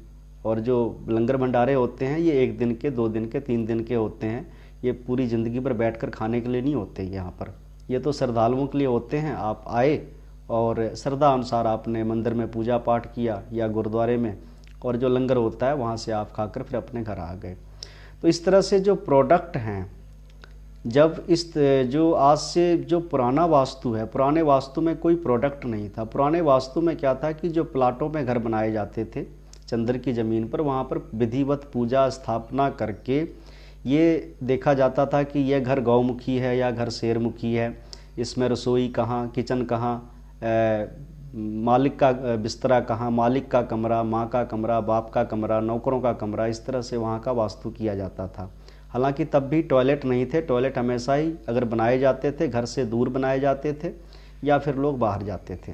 और जो लंगर भंडारे होते हैं ये 1 दिन के, 2 दिन के, 3 दिन के होते हैं। ये पूरी ज़िंदगी भर बैठकर खाने के लिए नहीं होते यहाँ पर, ये तो श्रद्धालुओं के लिए होते हैं। आप आए और श्रद्धा अनुसार आपने मंदिर में पूजा पाठ किया या गुरुद्वारे में, और जो लंगर होता है वहाँ से आप खाकर फिर अपने घर आ गए। तो इस तरह से जो प्रोडक्ट हैं, जब इस जो आज से जो पुराना वास्तु है, पुराने वास्तु में कोई प्रोडक्ट नहीं था। पुराने वास्तु में क्या था कि जो प्लाटों में घर बनाए जाते थे चंद्र की ज़मीन पर, वहाँ पर विधिवत पूजा स्थापना करके ये देखा जाता था कि यह घर गौमुखी है या घर शेरमुखी है, इसमें रसोई कहाँ, किचन कहाँ, मालिक का बिस्तरा कहाँ, मालिक का कमरा, माँ का कमरा, बाप का कमरा, नौकरों का कमरा, इस तरह से वहाँ का वास्तु किया जाता था। हालांकि तब भी टॉयलेट नहीं थे, टॉयलेट हमेशा ही अगर बनाए जाते थे घर से दूर बनाए जाते थे या फिर लोग बाहर जाते थे,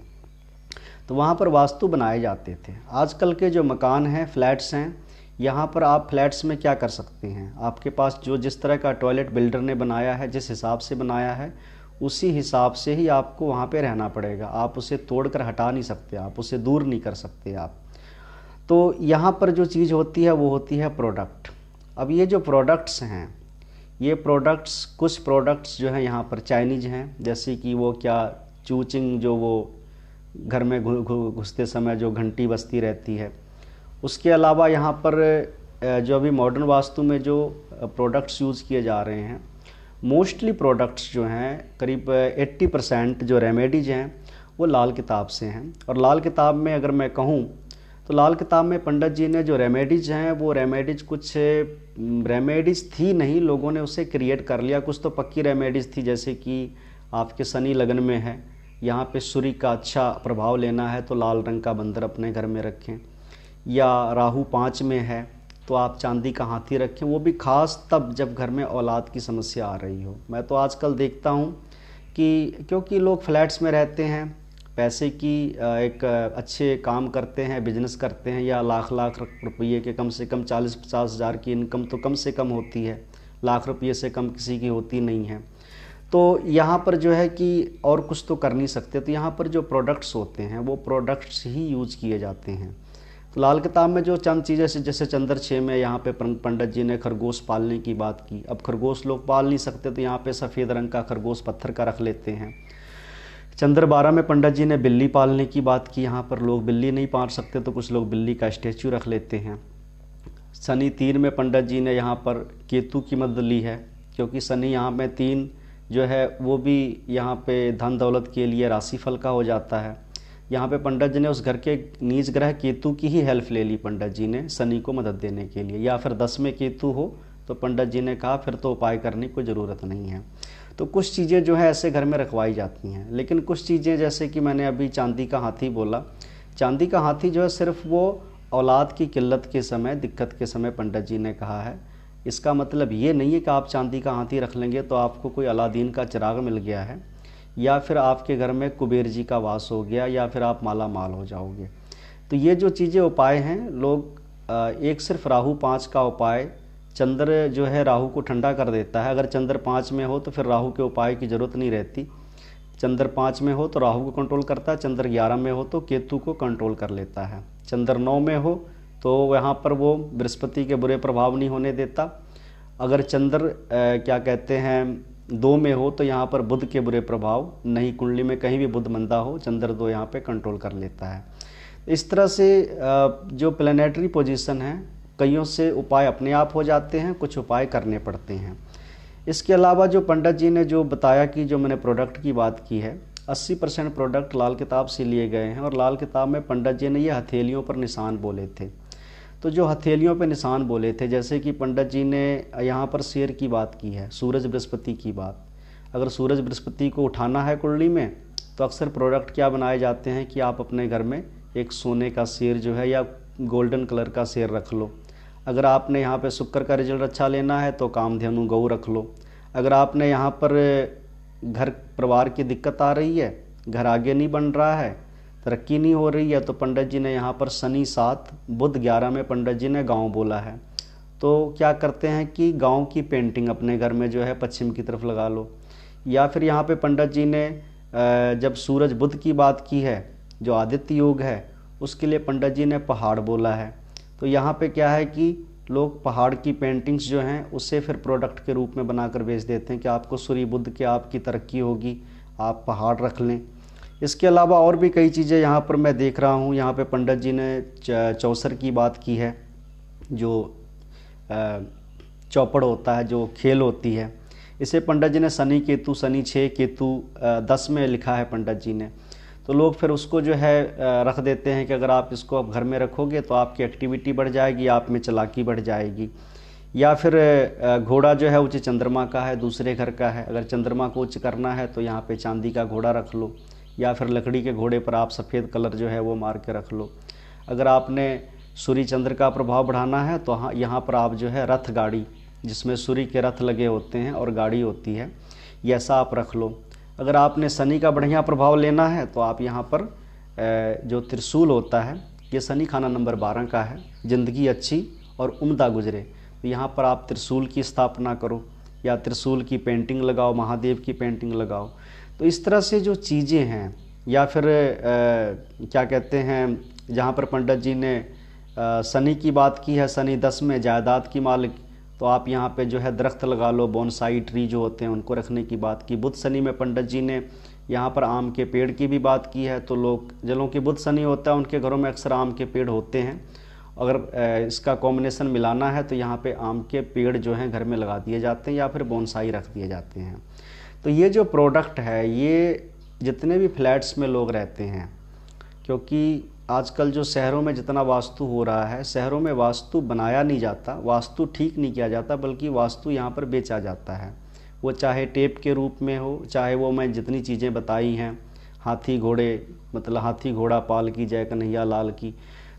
तो वहाँ पर वास्तु बनाए जाते थे। आजकल के जो मकान हैं, फ्लैट्स हैं, यहाँ पर आप फ्लैट्स में क्या कर सकते हैं, आपके पास जो जिस तरह का टॉयलेट बिल्डर ने बनाया है, जिस हिसाब से बनाया है, उसी हिसाब से ही आपको वहाँ पे रहना पड़ेगा। आप उसे तोड़कर हटा नहीं सकते, आप उसे दूर नहीं कर सकते आप। तो यहाँ पर जो चीज़ होती है वो होती है प्रोडक्ट। अब ये जो प्रोडक्ट्स हैं, ये प्रोडक्ट्स, कुछ प्रोडक्ट्स जो हैं यहाँ पर चाइनीज़ हैं, जैसे कि वो क्या चूचिंग, जो वो घर में घुसते समय जो घंटी बजती रहती है। उसके अलावा यहाँ पर जो अभी मॉडर्न वास्तु में जो प्रोडक्ट्स यूज़ किए जा रहे हैं, मोस्टली प्रोडक्ट्स जो हैं, करीब 80% जो रेमेडीज हैं वो लाल किताब से हैं। और लाल किताब में अगर मैं कहूँ तो लाल किताब में पंडित जी ने जो रेमेडीज हैं वो रेमेडीज कुछ रेमेडीज थी नहीं, लोगों ने उसे क्रिएट कर लिया। कुछ तो पक्की रेमेडीज थी, जैसे कि आपके शनि लगन में है, यहाँ पे सूर्य का अच्छा प्रभाव लेना है तो लाल रंग का बंदर अपने घर में रखें, या राहु 5 में है तो आप चांदी का हाथी रखें, वो भी खास तब जब घर में औलाद की समस्या आ रही हो। मैं तो आजकल देखता हूँ कि क्योंकि लोग फ्लैट्स में रहते हैं पैसे की एक अच्छे काम करते हैं, बिजनेस करते हैं, या लाख लाख रुपये के कम से कम 40-50 हज़ार की इनकम तो कम से कम होती है, लाख रुपये से कम किसी की होती नहीं है। तो यहाँ पर जो है कि और कुछ तो कर नहीं सकते, तो यहाँ पर जो प्रोडक्ट्स होते हैं वो प्रोडक्ट्स ही यूज किए जाते हैं। तो लाल किताब में जो चंद चीज़ें जैसे चंद्र 6 में यहाँ पे पंडित जी ने खरगोश पालने की बात की। अब खरगोश लोग पाल नहीं सकते तो यहाँ पे सफ़ेद रंग का खरगोश पत्थर का रख लेते हैं। चंद्र 12 में पंडित जी ने बिल्ली पालने की बात की, यहाँ पर लोग बिल्ली नहीं पाल सकते तो कुछ लोग बिल्ली का स्टैचू रख लेते हैं। शनि 3 में पंडित जी ने यहाँ पर केतु की मदद ली है, क्योंकि शनि यहाँ में 3 जो है वो भी यहाँ पे धन दौलत के लिए राशिफल का हो जाता है। यहाँ पे पंडित जी ने उस घर के नीच ग्रह केतु की ही हेल्प ले ली पंडित जी ने शनि को मदद देने के लिए। या फिर 10 में केतु हो तो पंडित जी ने कहा फिर तो उपाय करने की कोई ज़रूरत नहीं है। तो कुछ चीज़ें जो है ऐसे घर में रखवाई जाती हैं। लेकिन कुछ चीज़ें जैसे कि मैंने अभी चांदी का हाथी बोला, चांदी का हाथी जो है सिर्फ वो औलाद की किल्लत के समय, दिक्कत के समय पंडित जी ने कहा है। इसका मतलब ये नहीं है कि आप चांदी का हाथी रख लेंगे तो आपको कोई अलादीन का चिराग मिल गया है, या फिर आपके घर में कुबेर जी का वास हो गया, या फिर आप माला माल हो जाओगे। तो ये जो चीज़ें उपाय हैं, लोग एक सिर्फ राहु 5 का उपाय, चंद्र जो है राहु को ठंडा कर देता है। अगर चंद्र 5 में हो तो फिर राहु के उपाय की ज़रूरत नहीं रहती। चंद्र 5 में हो तो राहु को कंट्रोल करता है, चंद्र 11 में हो तो केतु को कंट्रोल कर लेता है, चंद्र 9 में हो तो यहाँ पर वो बृहस्पति के बुरे प्रभाव नहीं होने देता। अगर चंद्र क्या कहते हैं 2 में हो तो यहाँ पर बुध के बुरे प्रभाव नहीं, कुंडली में कहीं भी बुध मंदा हो, चंद्र 2 यहाँ पे कंट्रोल कर लेता है। इस तरह से जो प्लैनेटरी पोजीशन है, कईयों से उपाय अपने आप हो जाते हैं, कुछ उपाय करने पड़ते हैं। इसके अलावा जो पंडित जी ने जो बताया कि जो मैंने प्रोडक्ट की बात की है, 80% प्रोडक्ट लाल किताब से लिए गए हैं। और लाल किताब में पंडित जी ने ये हथेलियों पर निशान बोले थे। तो जो हथेलियों पर निशान बोले थे, जैसे कि पंडित जी ने यहाँ पर शेर की बात की है, सूरज बृहस्पति की बात। अगर सूरज बृहस्पति को उठाना है कुंडली में तो अक्सर प्रोडक्ट क्या बनाए जाते हैं कि आप अपने घर में एक सोने का शेर जो है या गोल्डन कलर का शेर रख लो। अगर आपने यहाँ पे शुक्र का रिजल्ट अच्छा लेना है तो कामधेनु गऊ रख लो। अगर आपने यहाँ पर घर परिवार की दिक्कत आ रही है, घर आगे नहीं बन रहा है, तरक्की नहीं हो रही है, तो पंडित जी ने यहाँ पर शनि 7 बुध 11 में पंडित जी ने गांव बोला है। तो क्या करते हैं कि गांव की पेंटिंग अपने घर में जो है पश्चिम की तरफ लगा लो। या फिर यहाँ पे पंडित जी ने जब सूरज बुध की बात की है, जो आदित्य योग है, उसके लिए पंडित जी ने पहाड़ बोला है। तो यहाँ पे क्या है कि लोग पहाड़ की पेंटिंग्स जो हैं उसे फिर प्रोडक्ट के रूप में बनाकर बेच देते हैं कि आपको सूर्य बुध के आपकी तरक्की होगी, आप पहाड़ रख लें। इसके अलावा और भी कई चीज़ें यहाँ पर मैं देख रहा हूँ। यहाँ पे पंडित जी ने चौसर की बात की है, जो चौपड़ होता है, जो खेल होती है। इसे पंडित जी ने शनि केतु, शनि 6 केतु 10 में लिखा है पंडित जी ने। तो लोग फिर उसको जो है रख देते हैं कि अगर आप इसको आप घर में रखोगे तो आपकी एक्टिविटी बढ़ जाएगी, आप में चालाकी बढ़ जाएगी। या फिर घोड़ा जो है उच्च चंद्रमा का है, दूसरे घर का है, अगर चंद्रमा को उच्च करना है तो यहाँ पे चांदी का घोड़ा रख लो, या फिर लकड़ी के घोड़े पर आप सफ़ेद कलर जो है वो मार के रख लो। अगर आपने सूर्य चंद्र का प्रभाव बढ़ाना है तो यहाँ पर आप जो है रथ गाड़ी, जिसमें सूर्य के रथ लगे होते हैं और गाड़ी होती है, ये ऐसा आप रख लो। अगर आपने शनि का बढ़िया प्रभाव लेना है तो आप यहाँ पर जो त्रिशूल होता है, ये शनि खाना नंबर 12 का है, ज़िंदगी अच्छी और उम्दा गुजरे, तो यहाँ पर आप त्रिशूल की स्थापना करो या त्रिशूल की पेंटिंग लगाओ, महादेव की पेंटिंग लगाओ। तो इस तरह से जो चीज़ें हैं, या फिर क्या कहते हैं, जहाँ पर पंडित जी ने शनि की बात की है, शनि 10 में जायदाद की मालिक, तो आप यहाँ पे जो है दरख्त लगा लो, बोनसाई ट्री जो होते हैं उनको रखने की बात की। बुध शनि में पंडित जी ने यहाँ पर आम के पेड़ की भी बात की है। तो लोग जिलों की बुध शनि होता है उनके घरों में अक्सर आम के पेड़ होते हैं। अगर इसका कॉम्बिनेशन मिलाना है तो यहाँ पे आम के पेड़ जो हैं घर में लगा दिए जाते हैं, या फिर बोनसाई रख दिए जाते हैं। तो ये जो प्रोडक्ट है, ये जितने भी फ्लैट्स में लोग रहते हैं, क्योंकि आजकल जो शहरों में जितना वास्तु हो रहा है, शहरों में वास्तु बनाया नहीं जाता, वास्तु ठीक नहीं किया जाता, बल्कि वास्तु यहाँ पर बेचा जाता है। वो चाहे टेप के रूप में हो, चाहे वो मैं जितनी चीज़ें बताई हैं, हाथी घोड़े, मतलब हाथी घोड़ा पाल की जय कन्हैया लाल की,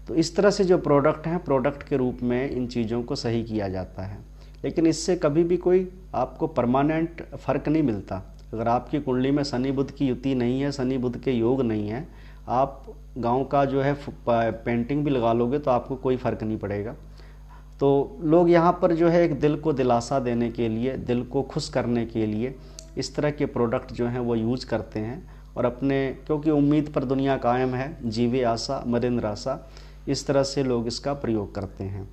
तो इस तरह से जो प्रोडक्ट हैं, प्रोडक्ट के रूप में इन चीज़ों को सही किया जाता है। लेकिन इससे कभी भी कोई आपको परमानेंट फ़र्क नहीं मिलता। अगर आपकी कुंडली में शनि बुध की युति नहीं है, शनि बुध के योग नहीं है, आप गांव का जो है पेंटिंग भी लगा लोगे तो आपको कोई फ़र्क नहीं पड़ेगा। तो लोग यहाँ पर जो है एक दिल को दिलासा देने के लिए, दिल को खुश करने के लिए इस तरह के प्रोडक्ट जो हैं वो यूज करते हैं और अपने, क्योंकि उम्मीद पर दुनिया कायम है, जीवे आशा मरे निराशा, इस तरह से लोग इसका प्रयोग करते हैं।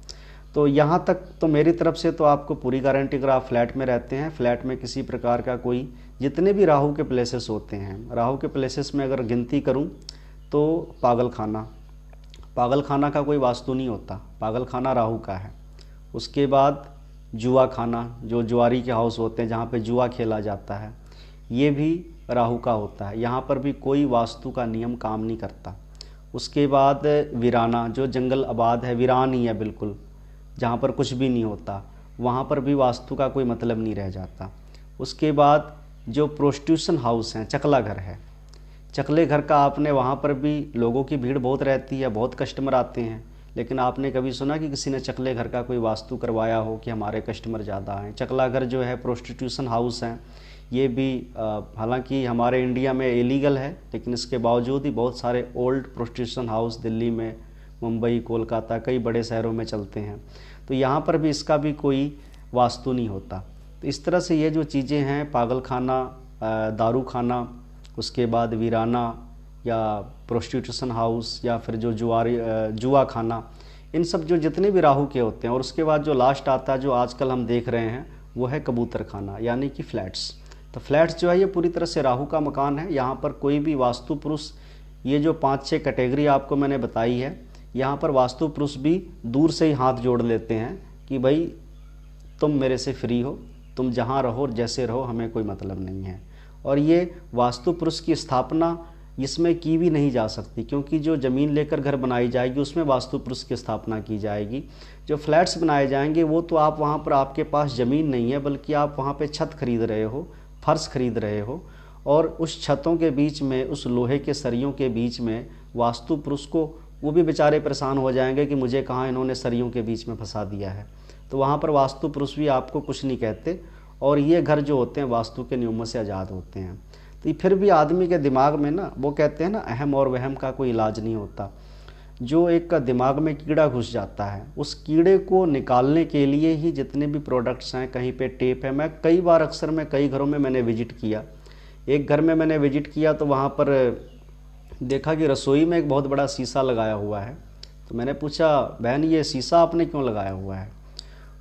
तो यहाँ तक तो मेरी तरफ से तो आपको पूरी गारंटी, अगर आप फ्लैट में रहते हैं, फ्लैट में किसी प्रकार का कोई, जितने भी राहु के प्लेसेस होते हैं, राहु के प्लेसेस में अगर गिनती करूँ तो पागल खाना का कोई वास्तु नहीं होता, पागल खाना राहु का है। उसके बाद जुआ खाना, जो जुआरी के हाउस होते हैं जहाँ पे जुआ खेला जाता है, ये भी राहु का होता है, यहाँ पर भी कोई वास्तु का नियम काम नहीं करता। उसके बाद वीराना, जो जंगल आबाद है, वीरान ही है बिल्कुल, जहाँ पर कुछ भी नहीं होता, वहाँ पर भी वास्तु का कोई मतलब नहीं रह जाता। उसके बाद जो प्रोस्टिट्यूशन हाउस हैं, चकला घर है, चकले घर का आपने, वहाँ पर भी लोगों की भीड़ बहुत रहती है, बहुत कस्टमर आते हैं, लेकिन आपने कभी सुना कि किसी ने चकले घर का कोई वास्तु करवाया हो कि हमारे कस्टमर ज़्यादा आएँ? चकला घर जो है प्रोस्टिट्यूशन हाउस हैं, ये भी हालांकि हमारे इंडिया में इलीगल है, लेकिन इसके बावजूद ही बहुत सारे ओल्ड प्रोस्टिट्यूशन हाउस दिल्ली में, मुंबई, कोलकाता, कई बड़े शहरों में चलते हैं। तो यहाँ पर भी इसका भी कोई वास्तु नहीं होता। तो इस तरह से ये जो चीज़ें हैं, पागल खाना, दारू खाना, उसके बाद वीराना या प्रोस्टिट्यूशन हाउस, या फिर जो जुआ खाना, इन सब जो जितने भी राहु के होते हैं। और उसके बाद जो लास्ट आता है, जो आजकल हम देख रहे हैं, वो है कबूतर खाना, यानी कि फ्लैट्स। तो फ्लैट्स जो है ये पूरी तरह से राहु का मकान है। यहाँ पर कोई भी वास्तु पुरुष, ये जो 5-6 कैटेगरी आपको मैंने बताई है, यहाँ पर वास्तु पुरुष भी दूर से ही हाथ जोड़ लेते हैं कि भाई तुम मेरे से फ्री हो, तुम जहाँ रहो और जैसे रहो, हमें कोई मतलब नहीं है। और ये वास्तु पुरुष की स्थापना इसमें की भी नहीं जा सकती, क्योंकि जो ज़मीन लेकर घर बनाई जाएगी उसमें वास्तु पुरुष की स्थापना की जाएगी। जो फ्लैट्स बनाए जाएंगे वो तो आप वहाँ पर, आपके पास ज़मीन नहीं है, बल्कि आप वहाँ पे छत खरीद रहे हो, फर्श खरीद रहे हो, और उस छतों के बीच में, उस लोहे के सरियों के बीच में वास्तु पुरुष को, वो भी बेचारे परेशान हो जाएंगे कि मुझे कहाँ इन्होंने सरियों के बीच में फंसा दिया है। तो वहाँ पर वास्तु पुरुष भी आपको कुछ नहीं कहते। और ये घर जो होते हैं वास्तु के नियमों से आज़ाद होते हैं। तो फिर भी आदमी के दिमाग में ना, वो कहते हैं ना, अहम और वहम का कोई इलाज नहीं होता। जो एक का दिमाग में कीड़ा घुस जाता है, उस कीड़े को निकालने के लिए ही जितने भी प्रोडक्ट्स हैं, कहीं पे टेप है। मैं कई बार, अक्सर मैं कई घरों में मैंने विजिट किया। एक घर में मैंने विजिट किया तो वहाँ पर देखा कि रसोई में एक बहुत बड़ा शीशा लगाया हुआ है। तो मैंने पूछा, बहन ये शीशा आपने क्यों लगाया हुआ है?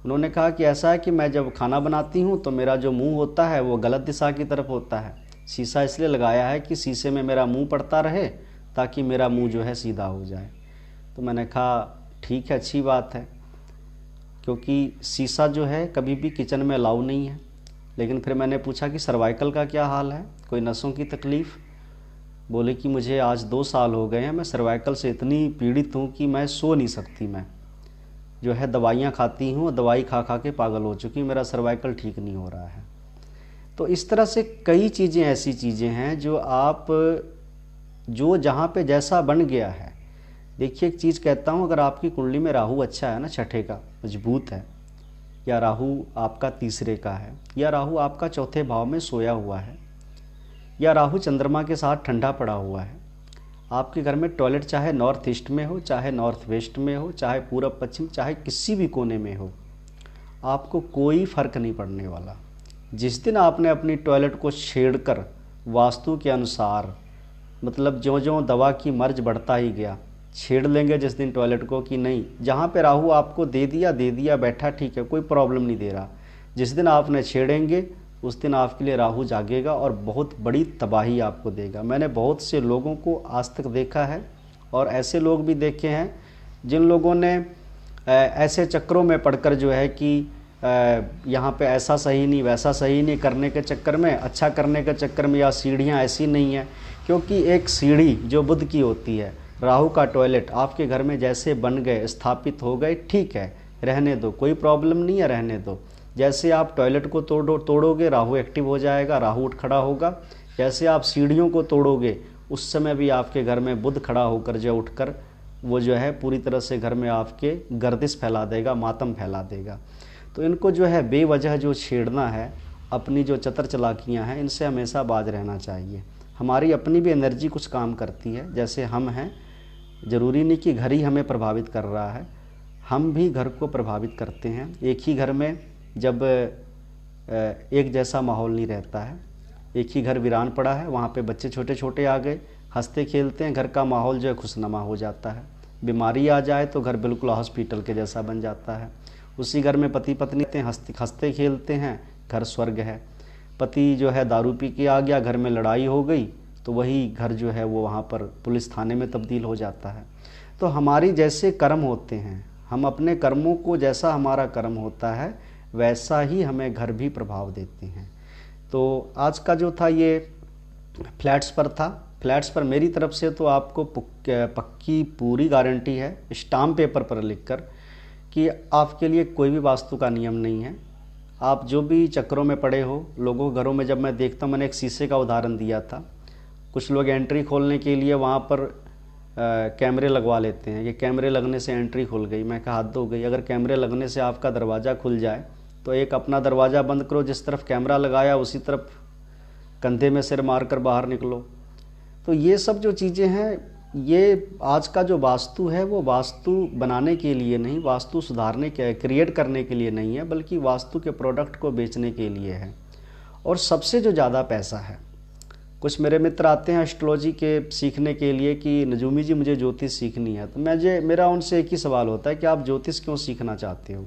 उन्होंने कहा कि ऐसा है कि मैं जब खाना बनाती हूँ तो मेरा जो मुंह होता है वो गलत दिशा की तरफ होता है। शीशा इसलिए लगाया है कि शीशे में मेरा मुंह पड़ता रहे, ताकि मेरा मुंह जो है सीधा हो जाए। तो मैंने कहा ठीक है, अच्छी बात है, क्योंकि शीशा जो है कभी भी किचन में अलाउ नहीं है। लेकिन फिर मैंने पूछा कि सर्वाइकल का क्या हाल है, कोई नसों की तकलीफ़? बोले कि मुझे आज 2 साल हो गए हैं, मैं सर्वाइकल से इतनी पीड़ित हूँ कि मैं सो नहीं सकती। मैं जो है दवाइयाँ खाती हूँ, दवाई खा खा के पागल हो चुकी, मेरा सर्वाइकल ठीक नहीं हो रहा है। तो इस तरह से कई चीज़ें, ऐसी चीज़ें हैं जो आप, जो जहाँ पे जैसा बन गया है। देखिए एक चीज़ कहता हूँ, अगर आपकी कुंडली में राहु अच्छा है ना, छठे का मजबूत है, या राहु आपका तीसरे का है, या राहु आपका चौथे भाव में सोया हुआ है, या राहु चंद्रमा के साथ ठंडा पड़ा हुआ है, आपके घर में टॉयलेट चाहे नॉर्थ ईस्ट में हो, चाहे नॉर्थ वेस्ट में हो, चाहे पूरब पश्चिम, चाहे किसी भी कोने में हो, आपको कोई फ़र्क नहीं पड़ने वाला। जिस दिन आपने अपनी टॉयलेट को छेड़कर वास्तु के अनुसार, मतलब ज्यों ज्यों दवा की मर्ज बढ़ता ही गया, छेड़ लेंगे जिस दिन टॉयलेट को कि नहीं, जहाँ पे राहु आपको दे दिया बैठा, ठीक है, कोई प्रॉब्लम नहीं दे रहा, जिस दिन आपने छेड़ेंगे उस दिन आपके लिए राहु जागेगा और बहुत बड़ी तबाही आपको देगा। मैंने बहुत से लोगों को आज तक देखा है, और ऐसे लोग भी देखे हैं जिन लोगों ने ऐसे चक्करों में पड़कर जो है कि यहाँ पे ऐसा सही नहीं, वैसा सही नहीं करने के चक्कर में, अच्छा करने के चक्कर में, या सीढ़ियाँ ऐसी नहीं हैं, क्योंकि एक सीढ़ी जो बुध की होती है, राहु का टॉयलेट आपके घर में जैसे बन गए, स्थापित हो गए, ठीक है, रहने दो, कोई प्रॉब्लम नहीं है, रहने दो। जैसे आप टॉयलेट को तोड़ोगे, राहु एक्टिव हो जाएगा, राहु उठ खड़ा होगा। जैसे आप सीढ़ियों को तोड़ोगे, उस समय भी आपके घर में बुध खड़ा होकर जो उठकर वो जो है पूरी तरह से घर में आपके गर्दिश फैला देगा, मातम फैला देगा। तो इनको जो है बेवजह जो छेड़ना है, अपनी जो चतर चालाकियाँ हैं इनसे हमेशा बाज रहना चाहिए। हमारी अपनी भी एनर्जी कुछ काम करती है, जैसे हम हैं, ज़रूरी नहीं कि घर ही हमें प्रभावित कर रहा है, हम भी घर को प्रभावित करते हैं। एक ही घर में जब एक जैसा माहौल नहीं रहता है, एक ही घर वीरान पड़ा है, वहाँ पे बच्चे छोटे छोटे आ गए, हंसते खेलते हैं, घर का माहौल जो है खुशनुमा हो जाता है। बीमारी आ जाए तो घर बिल्कुल हॉस्पिटल के जैसा बन जाता है। उसी घर में पति पत्नी हंसते खेलते हैं, घर स्वर्ग है। पति जो है दारू पी के आ गया, घर में लड़ाई हो गई, तो वही घर जो है वो वहाँ पर पुलिस थाने में तब्दील हो जाता है। तो हमारी जैसे कर्म होते हैं, हम अपने कर्मों को, जैसा हमारा कर्म होता है वैसा ही हमें घर भी प्रभाव देते हैं। तो आज का जो था ये फ्लैट्स पर था। फ्लैट्स पर मेरी तरफ से तो आपको पक्की पूरी गारंटी है, स्टाम्प पेपर पर लिखकर, कि आपके लिए कोई भी वास्तु का नियम नहीं है। आप जो भी चक्करों में पड़े हो, लोगों के घरों में जब मैं देखता हूँ, मैंने एक शीशे का उदाहरण दिया था, कुछ लोग एंट्री खोलने के लिए वहाँ पर कैमरे लगवा लेते हैं, ये कैमरे लगने से एंट्री खुल गई। मैं कहा हद हो गई, अगर कैमरे लगने से आपका दरवाज़ा खुल जाए तो एक अपना दरवाज़ा बंद करो, जिस तरफ कैमरा लगाया उसी तरफ कंधे में सिर मारकर बाहर निकलो। तो ये सब जो चीज़ें हैं, ये आज का जो वास्तु है वो वास्तु बनाने के लिए नहीं, वास्तु सुधारने के, क्रिएट करने के लिए नहीं है, बल्कि वास्तु के प्रोडक्ट को बेचने के लिए है। और सबसे जो ज़्यादा पैसा है, कुछ मेरे मित्र आते हैं एस्ट्रोलॉजी के सीखने के लिए कि नजूमी जी मुझे ज्योतिष सीखनी है, तो मेरा उनसे एक ही सवाल होता है कि आप ज्योतिष क्यों सीखना चाहते हो?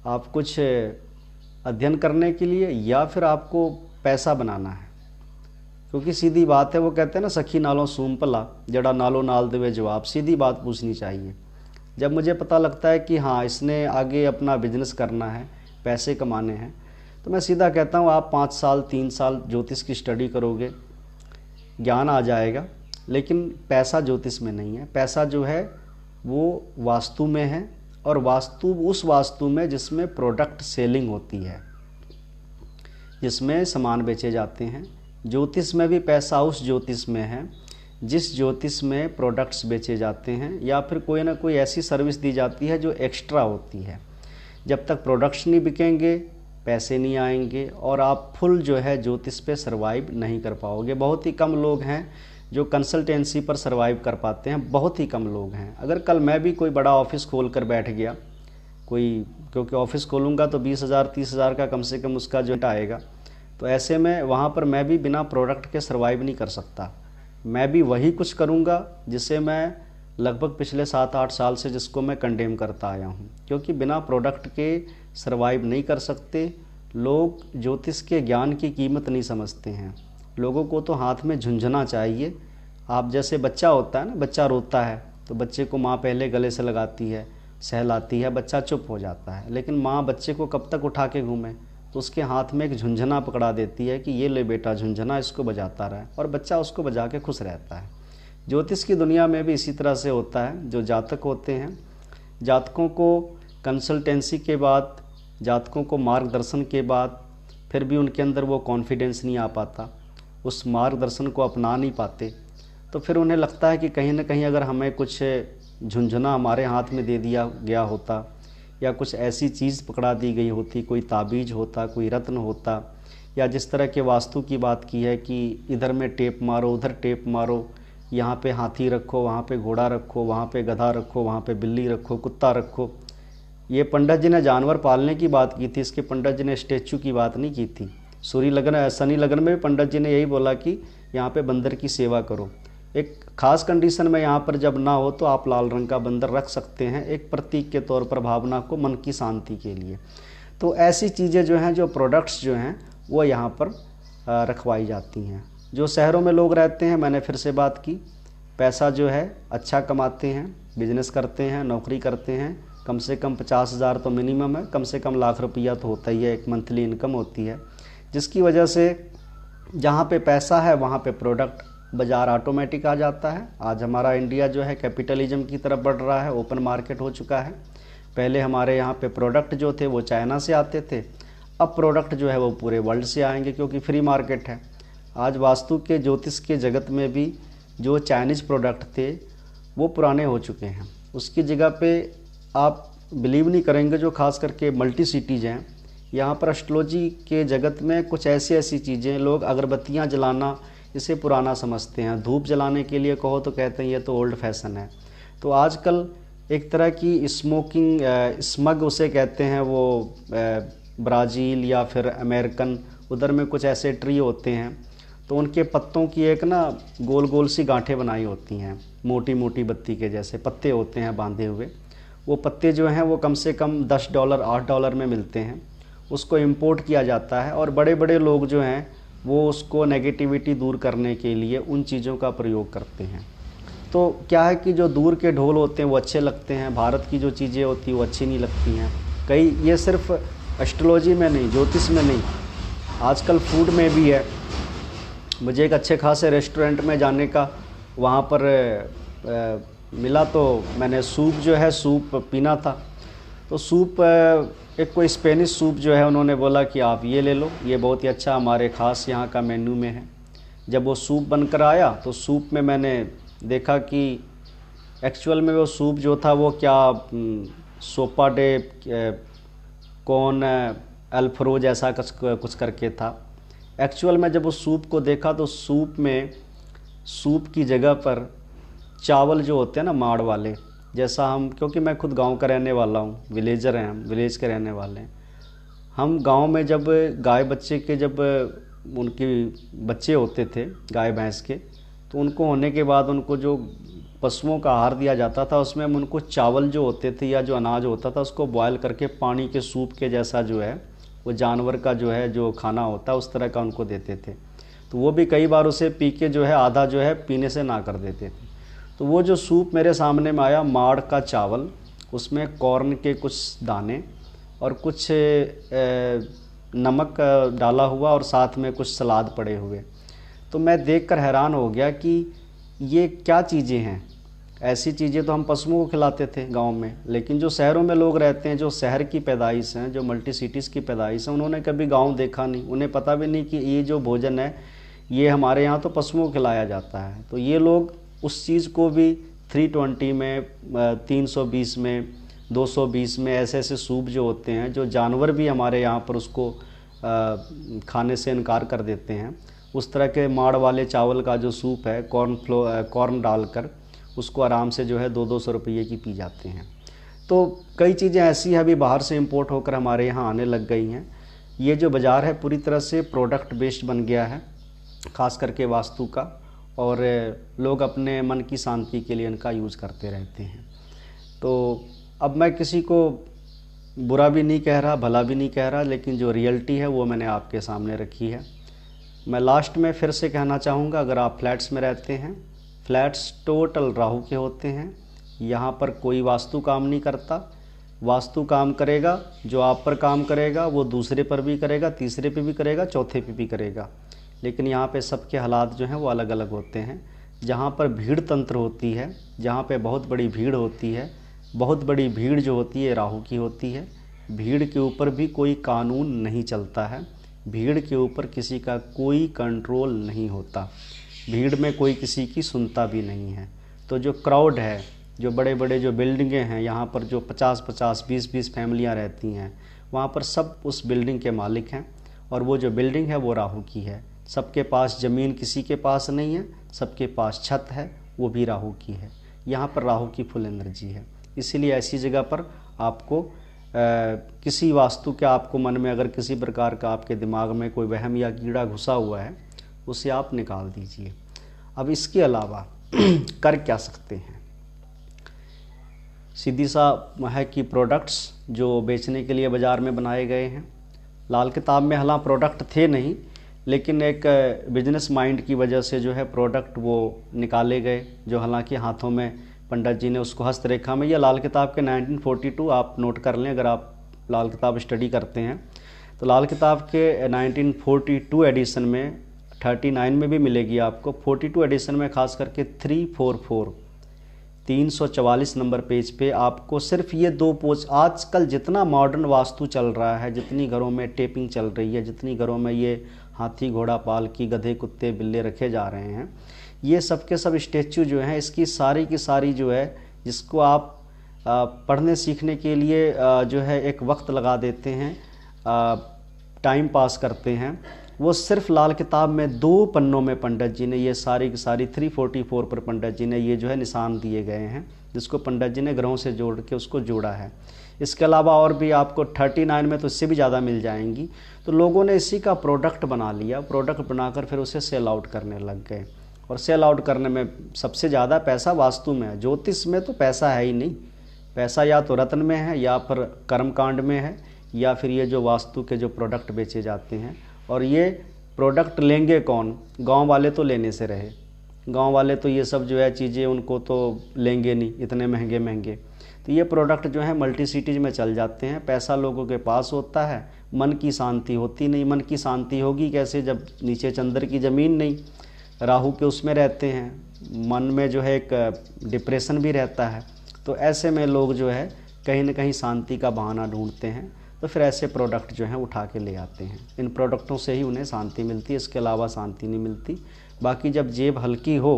आप कुछ अध्ययन करने के लिए या फिर आपको पैसा बनाना है? क्योंकि सीधी बात है, वो कहते हैं ना, सखी नालों सूम भला जड़ा नालों नाल देवे जवाब। सीधी बात पूछनी चाहिए। जब मुझे पता लगता है कि हाँ इसने आगे अपना बिजनेस करना है, पैसे कमाने हैं, तो मैं सीधा कहता हूँ आप 5 साल 3 साल ज्योतिष की स्टडी करोगे, ज्ञान आ जाएगा। लेकिन पैसा ज्योतिष में नहीं है, पैसा जो है वो वास्तु में है, और वास्तु उस वास्तु में जिसमें प्रोडक्ट सेलिंग होती है, जिसमें सामान बेचे जाते हैं। ज्योतिष में भी पैसा उस ज्योतिष में है जिस ज्योतिष में प्रोडक्ट्स बेचे जाते हैं, या फिर कोई ना कोई ऐसी सर्विस दी जाती है जो एक्स्ट्रा होती है। जब तक प्रोडक्ट्स नहीं बिकेंगे, पैसे नहीं आएंगे, और आप फुल जो है ज्योतिष पे सरवाइव नहीं कर पाओगे। बहुत ही कम लोग हैं जो कंसल्टेंसी पर सरवाइव कर पाते हैं, बहुत ही कम लोग हैं। अगर कल मैं भी कोई बड़ा ऑफिस खोल कर बैठ गया, क्योंकि ऑफिस खोलूँगा तो 20,000 30,000 का कम से कम उसका जो आएगा, तो ऐसे में वहाँ पर मैं भी बिना प्रोडक्ट के सरवाइव नहीं कर सकता। मैं भी वही कुछ करूँगा जिसे मैं लगभग पिछले 7-8 साल से जिसको मैं कंडेम करता आया हूँ, क्योंकि बिना प्रोडक्ट के सरवाइव नहीं कर सकते। लोग ज्योतिष के ज्ञान की कीमत नहीं समझते हैं। लोगों को तो हाथ में झुंझुना चाहिए। आप जैसे बच्चा होता है ना, बच्चा रोता है तो बच्चे को माँ पहले गले से लगाती है, सहलाती है, बच्चा चुप हो जाता है। लेकिन माँ बच्चे को कब तक उठा के घूमे, तो उसके हाथ में एक झुंझुना पकड़ा देती है कि ये ले बेटा झुंझुना, इसको बजाता रहे, और बच्चा उसको बजा के खुश रहता है। ज्योतिष की दुनिया में भी इसी तरह से होता है। जो जातक होते हैं, जातकों को कंसल्टेंसी के बाद, जातकों को मार्गदर्शन के बाद फिर भी उनके अंदर वो कॉन्फिडेंस नहीं आ पाता, उस मार्गदर्शन को अपना नहीं पाते, तो फिर उन्हें लगता है कि कहीं ना कहीं अगर हमें कुछ झुंझुना हमारे हाथ में दे दिया गया होता, या कुछ ऐसी चीज़ पकड़ा दी गई होती, कोई ताबीज़ होता, कोई रत्न होता, या जिस तरह के वास्तु की बात की है कि इधर में टेप मारो, उधर टेप मारो, यहाँ पे हाथी रखो, वहाँ पे घोड़ा रखो, वहाँ पे गधा रखो, वहाँ पे बिल्ली रखो, कुत्ता रखो। ये पंडित जी ने जानवर पालने की बात की थी, इसके पंडित जी ने स्टैचू की बात नहीं की थी। शनि लगन में भी पंडित जी ने यही बोला कि यहाँ पे बंदर की सेवा करो। एक खास कंडीशन में यहाँ पर जब ना हो तो आप लाल रंग का बंदर रख सकते हैं, एक प्रतीक के तौर पर, भावना को, मन की शांति के लिए। तो ऐसी चीज़ें जो हैं, जो प्रोडक्ट्स जो हैं, वो यहाँ पर रखवाई जाती हैं। जो शहरों में लोग रहते हैं, मैंने फिर से बात की, पैसा जो है अच्छा कमाते हैं, बिजनेस करते हैं, नौकरी करते हैं, कम से कम 50,000 तो मिनिमम है, कम से कम लाख रुपया तो होता ही है, एक मंथली इनकम होती है, जिसकी वजह से जहाँ पे पैसा है वहाँ पे प्रोडक्ट बाज़ार ऑटोमेटिक आ जाता है। आज हमारा इंडिया जो है कैपिटलिज्म की तरफ बढ़ रहा है, ओपन मार्केट हो चुका है। पहले हमारे यहाँ पे प्रोडक्ट जो थे वो चाइना से आते थे, अब प्रोडक्ट जो है वो पूरे वर्ल्ड से आएंगे, क्योंकि फ्री मार्केट है। आज वास्तु के ज्योतिष के जगत में भी जो चाइनीज़ प्रोडक्ट थे वो पुराने हो चुके हैं। उसकी जगह पे आप बिलीव नहीं करेंगे, जो खास करके मल्टी सिटीज़ हैं, यहाँ पर एस्ट्रोलॉजी के जगत में कुछ ऐसी ऐसी चीज़ें, लोग अगरबत्तियाँ जलाना इसे पुराना समझते हैं, धूप जलाने के लिए कहो तो कहते हैं ये तो ओल्ड फैशन है। तो आजकल एक तरह की स्मोकिंग स्मग उसे कहते हैं, वो ब्राज़ील या फिर अमेरिकन, उधर में कुछ ऐसे ट्री होते हैं तो उनके पत्तों की एक ना गोल गोल सी गांठें बनाई होती हैं, मोटी मोटी बत्ती के जैसे पत्ते होते हैं बांधे हुए। वो पत्ते जो हैं वो कम से कम $10 $8 में मिलते हैं। उसको इंपोर्ट किया जाता है और बड़े बड़े लोग जो हैं वो उसको नेगेटिविटी दूर करने के लिए उन चीज़ों का प्रयोग करते हैं। तो क्या है कि जो दूर के ढोल होते हैं वो अच्छे लगते हैं, भारत की जो चीज़ें होती हैं वो अच्छी नहीं लगती हैं। कई ये सिर्फ एस्ट्रोलॉजी में नहीं, ज्योतिष में नहीं, आजकल फूड में भी है। मुझे एक अच्छे खासे रेस्टोरेंट में जाने का वहाँ पर मिला तो मैंने सूप जो है सूप पीना था। तो सूप एक कोई स्पेनिश सूप जो है उन्होंने बोला कि आप ये ले लो, ये बहुत ही अच्छा हमारे ख़ास यहाँ का मेन्यू में है। जब वो सूप बनकर आया तो सूप में मैंने देखा कि एक्चुअल में वो सूप जो था वो क्या सोपा डे कौन अल्फ्रोज ऐसा कुछ करके था। एक्चुअल में जब उस सूप को देखा तो सूप में सूप की जगह पर चावल जो होते हैं ना माड़ वाले, जैसा हम, क्योंकि मैं खुद गांव का रहने वाला हूँ, विलेजर हैं हम, विलेज के रहने वाले हैं हम। गांव में जब गाय बच्चे के जब उनके बच्चे होते थे गाय भैंस के, तो उनको होने के बाद उनको जो पशुओं का आहार दिया जाता था उसमें हम उनको चावल जो होते थे या जो अनाज होता था उसको बॉयल करके पानी के सूप के जैसा जो है वो जानवर का जो है जो खाना होता है उस तरह का उनको देते थे। तो वो भी कई बार उसे पी के जो है आधा जो है पीने से ना कर देते थे। तो वो जो सूप मेरे सामने में आया, माड़ का चावल, उसमें कॉर्न के कुछ दाने और कुछ नमक डाला हुआ और साथ में कुछ सलाद पड़े हुए। तो मैं देखकर हैरान हो गया कि ये क्या चीज़ें हैं। ऐसी चीज़ें तो हम पशुओं को खिलाते थे गांव में, लेकिन जो शहरों में लोग रहते हैं, जो शहर की पैदाइश हैं, जो मल्टी सिटीज़ की पैदाइश हैं, उन्होंने कभी गांव देखा नहीं। उन्हें पता भी नहीं कि ये जो भोजन है ये हमारे यहाँ तो पशुओं को खिलाया जाता है। तो ये लोग उस चीज़ को भी 320 में, 320 में, 220 में ऐसे ऐसे सूप जो होते हैं, जो जानवर भी हमारे यहाँ पर उसको खाने से इनकार कर देते हैं, उस तरह के माड़ वाले चावल का जो सूप है कॉर्न डालकर उसको आराम से जो है 200-200 रुपये की पी जाते हैं। तो कई चीज़ें ऐसी हैं अभी बाहर से इंपोर्ट होकर हमारे यहाँ आने लग गई हैं। ये जो बाज़ार है पूरी तरह से प्रोडक्ट बेस्ड बन गया है, ख़ास करके वास्तु का, और लोग अपने मन की शांति के लिए इनका यूज़ करते रहते हैं। तो अब मैं किसी को बुरा भी नहीं कह रहा, भला भी नहीं कह रहा, लेकिन जो रियलिटी है वो मैंने आपके सामने रखी है। मैं लास्ट में फिर से कहना चाहूँगा, अगर आप फ्लैट्स में रहते हैं, फ्लैट्स टोटल राहु के होते हैं। यहाँ पर कोई वास्तु काम नहीं करता। वास्तु काम करेगा, जो आप पर काम करेगा वो दूसरे पर भी करेगा, तीसरे पे भी करेगा, चौथे पे भी करेगा। लेकिन यहाँ पे सबके हालात जो हैं वो अलग अलग होते हैं। जहाँ पर भीड़ तंत्र होती है, जहाँ पे बहुत बड़ी भीड़ होती है, बहुत बड़ी भीड़ जो होती है राहु की होती है। भीड़ के ऊपर भी कोई कानून नहीं चलता है, भीड़ के ऊपर किसी का कोई कंट्रोल नहीं होता, भीड़ में कोई किसी की सुनता भी नहीं है। तो जो क्राउड है, जो बड़े बड़े जो बिल्डिंगें हैं, यहाँ पर जो 50-50, 20-20 फैमिलियाँ रहती हैं, वहाँ पर सब उस बिल्डिंग के मालिक हैं, और वो जो बिल्डिंग है वो राहु की है। सबके पास ज़मीन किसी के पास नहीं है, सबके पास छत है, वो भी राहु की है। यहाँ पर राहु की फुल एनर्जी है। इसीलिए ऐसी जगह पर आपको किसी वास्तु के आपको मन में अगर किसी प्रकार का आपके दिमाग में कोई वहम या कीड़ा घुसा हुआ है, उसे आप निकाल दीजिए। अब इसके अलावा कर क्या सकते हैं? सीधी सा है कि प्रोडक्ट्स जो बेचने के लिए बाज़ार में बनाए गए हैं, लाल किताब में हालांकि प्रोडक्ट थे नहीं, लेकिन एक बिजनेस माइंड की वजह से जो है प्रोडक्ट वो निकाले गए, जो हालांकि हाथों में पंडित जी ने उसको हस्तरेखा में, या लाल किताब के 1942 आप नोट कर लें अगर आप लाल किताब स्टडी करते हैं। तो लाल किताब के 1942 एडिशन में 39 में भी मिलेगी आपको, 42 एडिशन में खास करके 344 नंबर पेज पे आपको सिर्फ ये 2 पोज, आजकल जितना मॉडर्न वास्तु चल रहा है, जितनी घरों में टेपिंग चल रही है, जितनी घरों में ये हाथी घोड़ा पालकी गधे कुत्ते बिल्ले रखे जा रहे हैं, ये सब के सब स्टैचू जो हैं, इसकी सारी की सारी जो है, जिसको आप पढ़ने सीखने के लिए जो है एक वक्त लगा देते हैं, टाइम पास करते हैं, वो सिर्फ लाल किताब में 2 पन्नों में पंडित जी ने ये सारी की सारी 344 पर पंडित जी ने ये जो है निशान दिए गए हैं, जिसको पंडित जी ने ग्रहों से जोड़ के उसको जोड़ा है। इसके अलावा और भी आपको 39 में तो इससे भी ज़्यादा मिल जाएंगी। तो लोगों ने इसी का प्रोडक्ट बना लिया, प्रोडक्ट बनाकर फिर उसे सेल आउट करने लग गए। और सेल आउट करने में सबसे ज़्यादा पैसा वास्तु में है। ज्योतिष में तो पैसा है ही नहीं, पैसा या तो रत्न में है, या फिर कर्मकांड में है, या फिर ये जो वास्तु के जो प्रोडक्ट बेचे जाते हैं। और ये प्रोडक्ट लेंगे कौन? गांव वाले तो लेने से रहे। गांव वाले तो ये सब जो है चीज़ें उनको तो लेंगे नहीं, इतने महंगे महंगे। तो ये प्रोडक्ट जो है मल्टी सिटीज़ में चल जाते हैं, पैसा लोगों के पास होता है, मन की शांति होती नहीं। मन की शांति होगी कैसे जब नीचे चंद्र की ज़मीन नहीं, राहु के उसमें रहते हैं, मन में जो है एक डिप्रेशन भी रहता है। तो ऐसे में लोग जो है कहीं ना कहीं शांति का बहाना ढूंढते हैं, तो फिर ऐसे प्रोडक्ट जो हैं उठा के ले आते हैं। इन प्रोडक्टों से ही उन्हें शांति मिलती है, इसके अलावा शांति नहीं मिलती। बाकी जब जेब हल्की हो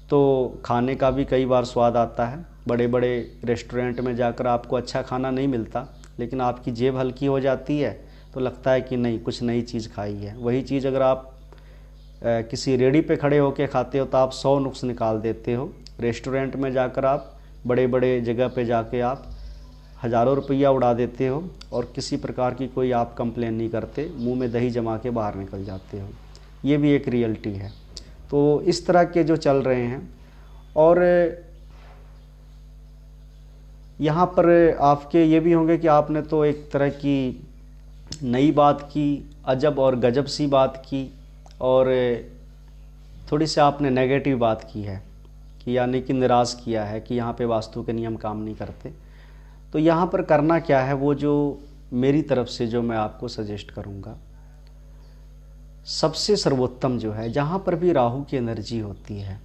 तो खाने का भी कई बार स्वाद आता है। बड़े बड़े रेस्टोरेंट में जाकर आपको अच्छा खाना नहीं मिलता, लेकिन आपकी जेब हल्की हो जाती है तो लगता है कि नहीं, कुछ नई चीज़ खाई है। वही चीज़ अगर आप किसी रेडी पे खड़े होकर खाते हो तो आप 100 नुक्स निकाल देते हो। रेस्टोरेंट में जाकर आप बड़े बड़े जगह पे जाके आप हज़ारों रुपया उड़ा देते हो और किसी प्रकार की कोई आप कंप्लेन नहीं करते, मुंह में दही जमा के बाहर निकल जाते हो। ये भी एक रियलिटी है। तो इस तरह के जो चल रहे हैं। और यहाँ पर आपके ये भी होंगे कि आपने तो एक तरह की नई बात की, अजब और गजब सी बात की, और थोड़ी सी आपने नेगेटिव बात की है कि यानी कि निराश किया है कि यहाँ पे वास्तु के नियम काम नहीं करते। तो यहाँ पर करना क्या है, वो जो मेरी तरफ से जो मैं आपको सजेस्ट करूँगा, सबसे सर्वोत्तम जो है, जहाँ पर भी राहु की एनर्जी होती है,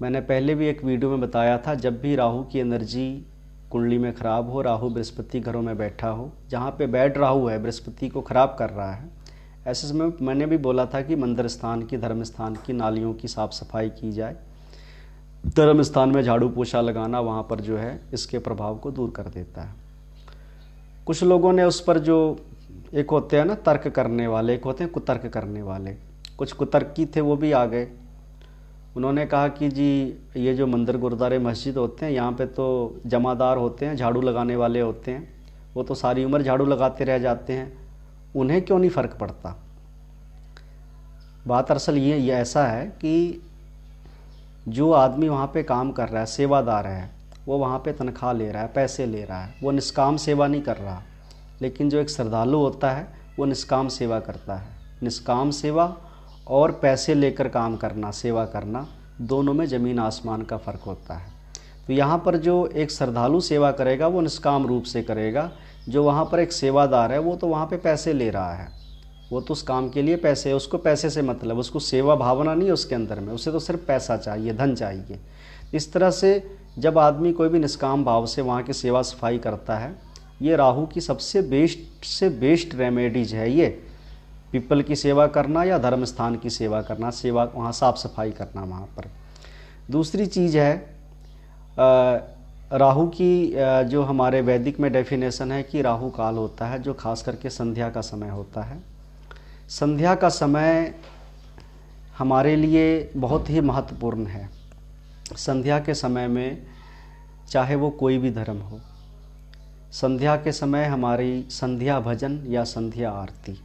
मैंने पहले भी एक वीडियो में बताया था, जब भी राहु की एनर्जी कुंडली में ख़राब हो, राहु बृहस्पति घरों में बैठा हो, जहाँ पे बैड राहु है बृहस्पति को ख़राब कर रहा है, ऐसे समय मैंने भी बोला था कि मंदिर स्थान की, धर्म स्थान की नालियों की साफ़ सफाई की जाए। धर्म स्थान में झाड़ू पोछा लगाना वहाँ पर जो है इसके प्रभाव को दूर कर देता है। कुछ लोगों ने उस पर जो एक होते हैं ना तर्क करने वाले, एक होते हैं कुतर्क करने वाले, कुछ कुतर्की थे वो भी आ गए। उन्होंने कहा कि जी ये जो मंदिर गुरुद्वारे मस्जिद होते हैं, यहाँ पे तो जमादार होते हैं, झाड़ू लगाने वाले होते हैं, वो तो सारी उम्र झाड़ू लगाते रह जाते हैं, उन्हें क्यों नहीं फ़र्क पड़ता। बात दरअसल ये ऐसा है कि जो आदमी वहाँ पे काम कर रहा है, सेवादार है, वो वहाँ पे तनख्वाह ले रहा है, पैसे ले रहा है, वो निष्काम सेवा नहीं कर रहा। लेकिन जो एक श्रद्धालु होता है वो निष्काम सेवा करता है। निष्काम सेवा और पैसे लेकर काम करना, सेवा करना, दोनों में ज़मीन आसमान का फ़र्क होता है। तो यहाँ पर जो एक श्रद्धालु सेवा करेगा वो निष्काम रूप से करेगा, जो वहाँ पर एक सेवादार है वो तो वहाँ पे पैसे ले रहा है, वो तो उस काम के लिए पैसे, उसको पैसे से मतलब, उसको सेवा भावना नहीं है उसके अंदर में, उसे तो सिर्फ पैसा चाहिए, धन चाहिए। इस तरह से जब आदमी कोई भी निष्काम भाव से वहाँ की सेवा सफाई करता है, ये राहु की सबसे बेस्ट से बेस्ट रेमेडीज है। ये पीपल की सेवा करना या धर्म स्थान की सेवा करना, सेवा वहाँ साफ सफाई करना वहाँ पर। दूसरी चीज़ है राहु की जो हमारे वैदिक में डेफिनेशन है कि राहु काल होता है जो खास करके संध्या का समय होता है। संध्या का समय हमारे लिए बहुत ही महत्वपूर्ण है। संध्या के समय में चाहे वो कोई भी धर्म हो, संध्या के समय हमारी संध्या भजन या संध्या आरती,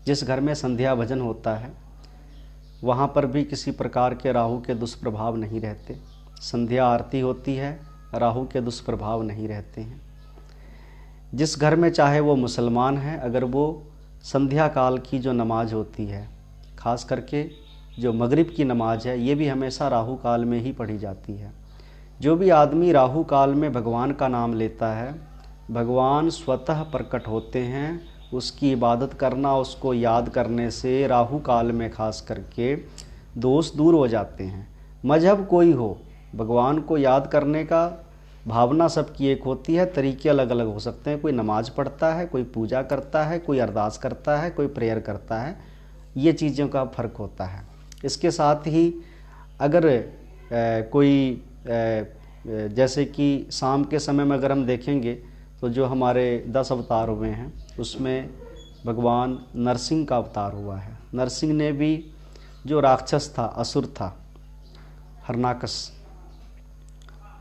जिस घर में संध्या भजन होता है वहाँ पर भी किसी प्रकार के राहु के दुष्प्रभाव नहीं रहते। संध्या आरती होती है, राहु के दुष्प्रभाव नहीं रहते हैं। जिस घर में चाहे वो मुसलमान है, अगर वो संध्या काल की जो नमाज होती है, खास करके जो मगरिब की नमाज है, ये भी हमेशा राहु काल में ही पढ़ी जाती है। जो भी आदमी राहु काल में भगवान का नाम लेता है, भगवान स्वतः प्रकट होते हैं। उसकी इबादत करना, उसको याद करने से राहु काल में खास करके दोष दूर हो जाते हैं। मजहब कोई हो, भगवान को याद करने का भावना सबकी एक होती है, तरीके अलग अलग हो सकते हैं। कोई नमाज पढ़ता है, कोई पूजा करता है, कोई अरदास करता है, कोई प्रेयर करता है, ये चीज़ों का फ़र्क होता है। इसके साथ ही अगर कोई जैसे कि शाम के समय में अगर हम देखेंगे तो जो हमारे 10 अवतार हुए हैं उसमें भगवान नरसिंह का अवतार हुआ है। नरसिंह ने भी जो राक्षस था, असुर था हरनाकस,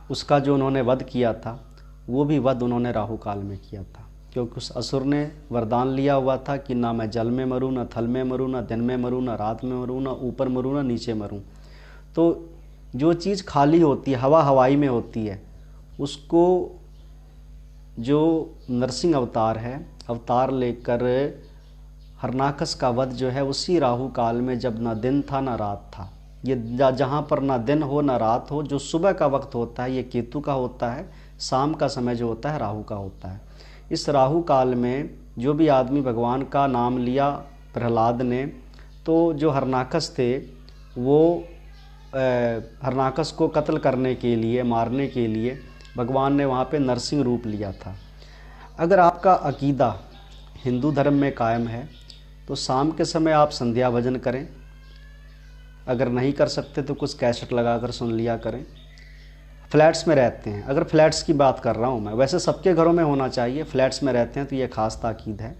उसका जो उन्होंने वध किया था वो भी वध उन्होंने राहु काल में किया था, क्योंकि उस असुर ने वरदान लिया हुआ था कि ना मैं जल में मरूं, ना थल में मरूं, ना दिन में मरूं, ना रात में मरूं, ना ऊपर मरूं, ना नीचे मरूं। तो जो चीज़ खाली होती है, हवा हवाई में होती है, उसको जो नरसिंह अवतार है, अवतार लेकर हरनाकस का वध जो है उसी राहु काल में, जब ना दिन था ना रात था। ये जहाँ पर ना दिन हो ना रात हो, जो सुबह का वक्त होता है ये केतु का होता है, शाम का समय जो होता है राहु का होता है। इस राहु काल में जो भी आदमी भगवान का नाम लिया प्रहलाद ने, तो जो हरनाकस थे वो हरनाकस को कत्ल करने के लिए, मारने के लिए भगवान ने वहाँ पे नरसिंह रूप लिया था। अगर आपका अकीदा हिंदू धर्म में कायम है तो शाम के समय आप संध्या भजन करें, अगर नहीं कर सकते तो कुछ कैसेट लगाकर सुन लिया करें। फ्लैट्स में रहते हैं, अगर फ्लैट्स की बात कर रहा हूँ मैं, वैसे सबके घरों में होना चाहिए, फ्लैट्स में रहते हैं तो ये ख़ास ताकीद है।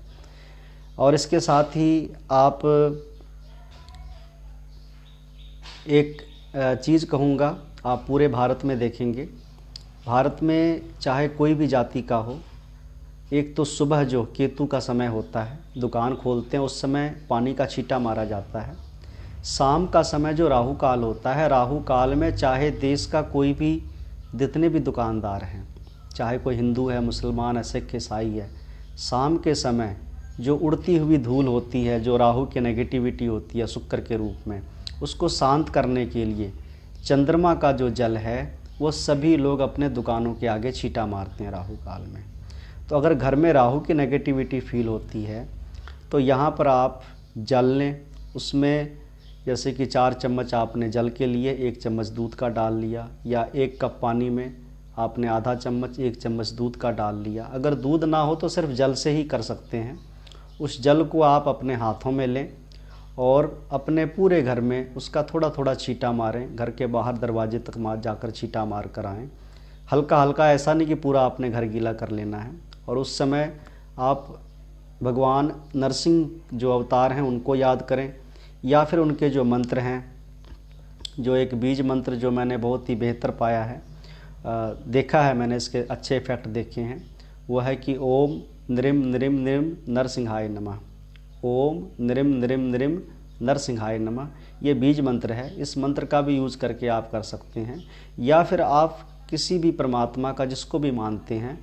और इसके साथ ही आप एक चीज़ कहूँगा, आप पूरे भारत में देखेंगे, भारत में चाहे कोई भी जाति का हो, एक तो सुबह जो केतु का समय होता है, दुकान खोलते हैं उस समय पानी का छींटा मारा जाता है। शाम का समय जो राहु काल होता है, राहु काल में चाहे देश का कोई भी, जितने भी दुकानदार हैं, चाहे कोई हिंदू है, मुसलमान है, सिख, ईसाई है, शाम के समय जो उड़ती हुई धूल होती है, जो राहु की नेगेटिविटी होती है शुक्र के रूप में, उसको शांत करने के लिए चंद्रमा का जो जल है वो सभी लोग अपने दुकानों के आगे छींटा मारते हैं राहु काल में। तो अगर घर में राहु की नेगेटिविटी फील होती है तो यहाँ पर आप जल लें, उसमें जैसे कि 4 चम्मच आपने जल के लिए 1 चम्मच दूध का डाल लिया, या 1 कप पानी में आपने आधा चम्मच 1 चम्मच दूध का डाल लिया। अगर दूध ना हो तो सिर्फ जल से ही कर सकते हैं। उस जल को आप अपने हाथों में लें और अपने पूरे घर में उसका थोड़ा थोड़ा छींटा मारें, घर के बाहर दरवाजे तक जाकर छींटा मार कर आएँ। हल्का हल्का, ऐसा नहीं कि पूरा आपने घर गीला कर लेना है। और उस समय आप भगवान नरसिंह जो अवतार हैं उनको याद करें, या फिर उनके जो मंत्र हैं, जो एक बीज मंत्र जो मैंने बहुत ही बेहतर पाया है, देखा है मैंने, इसके अच्छे इफ़ेक्ट देखे हैं, वो है कि ओम नृम नृम नृम नरसिंहाय नमः, ओम नृम नृम नृम नरसिंहाय नमः। ये बीज मंत्र है, इस मंत्र का भी यूज़ करके आप कर सकते हैं। या फिर आप किसी भी परमात्मा का, जिसको भी मानते हैं,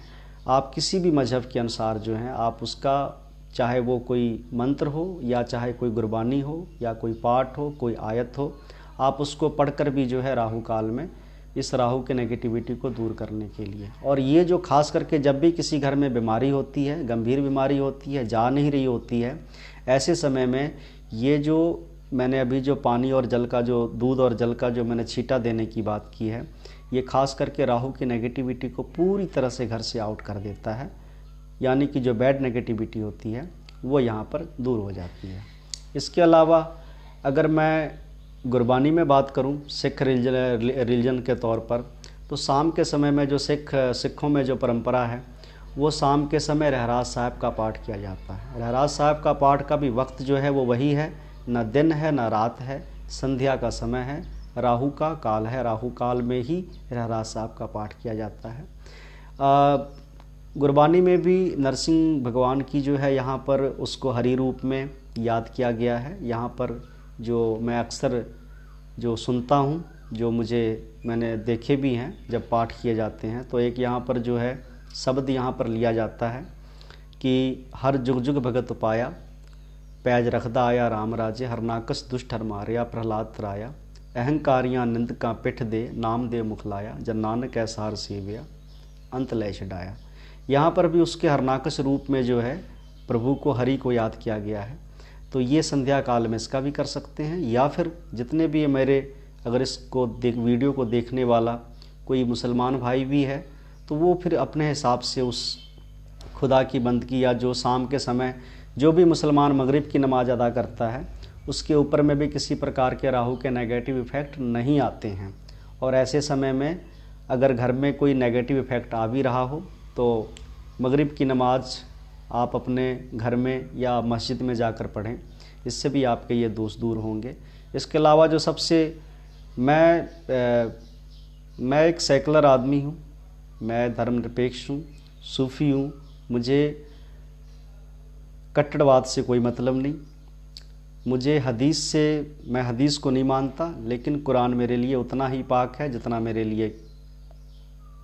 आप किसी भी मजहब के अनुसार जो है आप उसका, चाहे वो कोई मंत्र हो या चाहे कोई गुरबानी हो या कोई पाठ हो, कोई आयत हो, आप उसको पढ़कर भी जो है राहु काल में इस राहु के नेगेटिविटी को दूर करने के लिए। और ये जो खास करके जब भी किसी घर में बीमारी होती है, गंभीर बीमारी होती है, जा नहीं रही होती है, ऐसे समय में ये जो मैंने अभी जो पानी और जल का, जो दूध और जल का जो मैंने छींटा देने की बात की है, ये खास करके राहु की नेगेटिविटी को पूरी तरह से घर से आउट कर देता है। यानी कि जो बैड नेगेटिविटी होती है वो यहाँ पर दूर हो जाती है। इसके अलावा अगर मैं गुरबानी में बात करूं, सिख रिलीजन के तौर पर, तो शाम के समय में जो सिखों में जो परंपरा है, वो शाम के समय रहराज साहब का पाठ किया जाता है। रहराज साहब का पाठ का भी वक्त जो है वो वही है, ना दिन है ना रात है, संध्या का समय है, राहु का काल है, राहु काल में ही रहराज साहब का पाठ किया जाता है। गुरबानी में भी नरसिंह भगवान की जो है यहाँ पर उसको हरि रूप में याद किया गया है। यहाँ पर जो मैं अक्सर जो सुनता हूँ, जो मैंने देखे भी हैं जब पाठ किए जाते हैं, तो एक यहाँ पर जो है शब्द यहाँ पर लिया जाता है कि हर जुग जुग भगत पाया, पैज रखदा आया राम राजे, हरनाकस दुष्ट हर मारया प्रहलाद त्राया, अहंकारियाँ निंद का पिठ दे, नाम दे मुखलाया, जन नानक ऐसा हर सेविया, अंत लय छड़ाया। यहाँ पर भी उसके हरनाकस रूप में जो है प्रभु को, हरि को याद किया गया है। तो ये संध्या काल में इसका भी कर सकते हैं। या फिर जितने भी मेरे, अगर इसको वीडियो को देखने वाला कोई मुसलमान भाई भी है, तो वो फिर अपने हिसाब से उस खुदा की बंदगी, या जो शाम के समय जो भी मुसलमान मगरिब की नमाज अदा करता है, उसके ऊपर में भी किसी प्रकार के राहु के नेगेटिव इफ़ेक्ट नहीं आते हैं। और ऐसे समय में अगर घर में कोई नेगेटिव इफ़ेक्ट आ भी रहा हो तो मगरिब की नमाज आप अपने घर में या मस्जिद में जाकर पढ़ें, इससे भी आपके ये दोष दूर होंगे। इसके अलावा जो सबसे मैं एक सेकुलर आदमी हूँ, मैं धर्मनिरपेक्ष हूँ, सूफ़ी हूँ, मुझे कट्टरवाद से कोई मतलब नहीं। मुझे हदीस से, मैं हदीस को नहीं मानता, लेकिन कुरान मेरे लिए उतना ही पाक है जितना मेरे लिए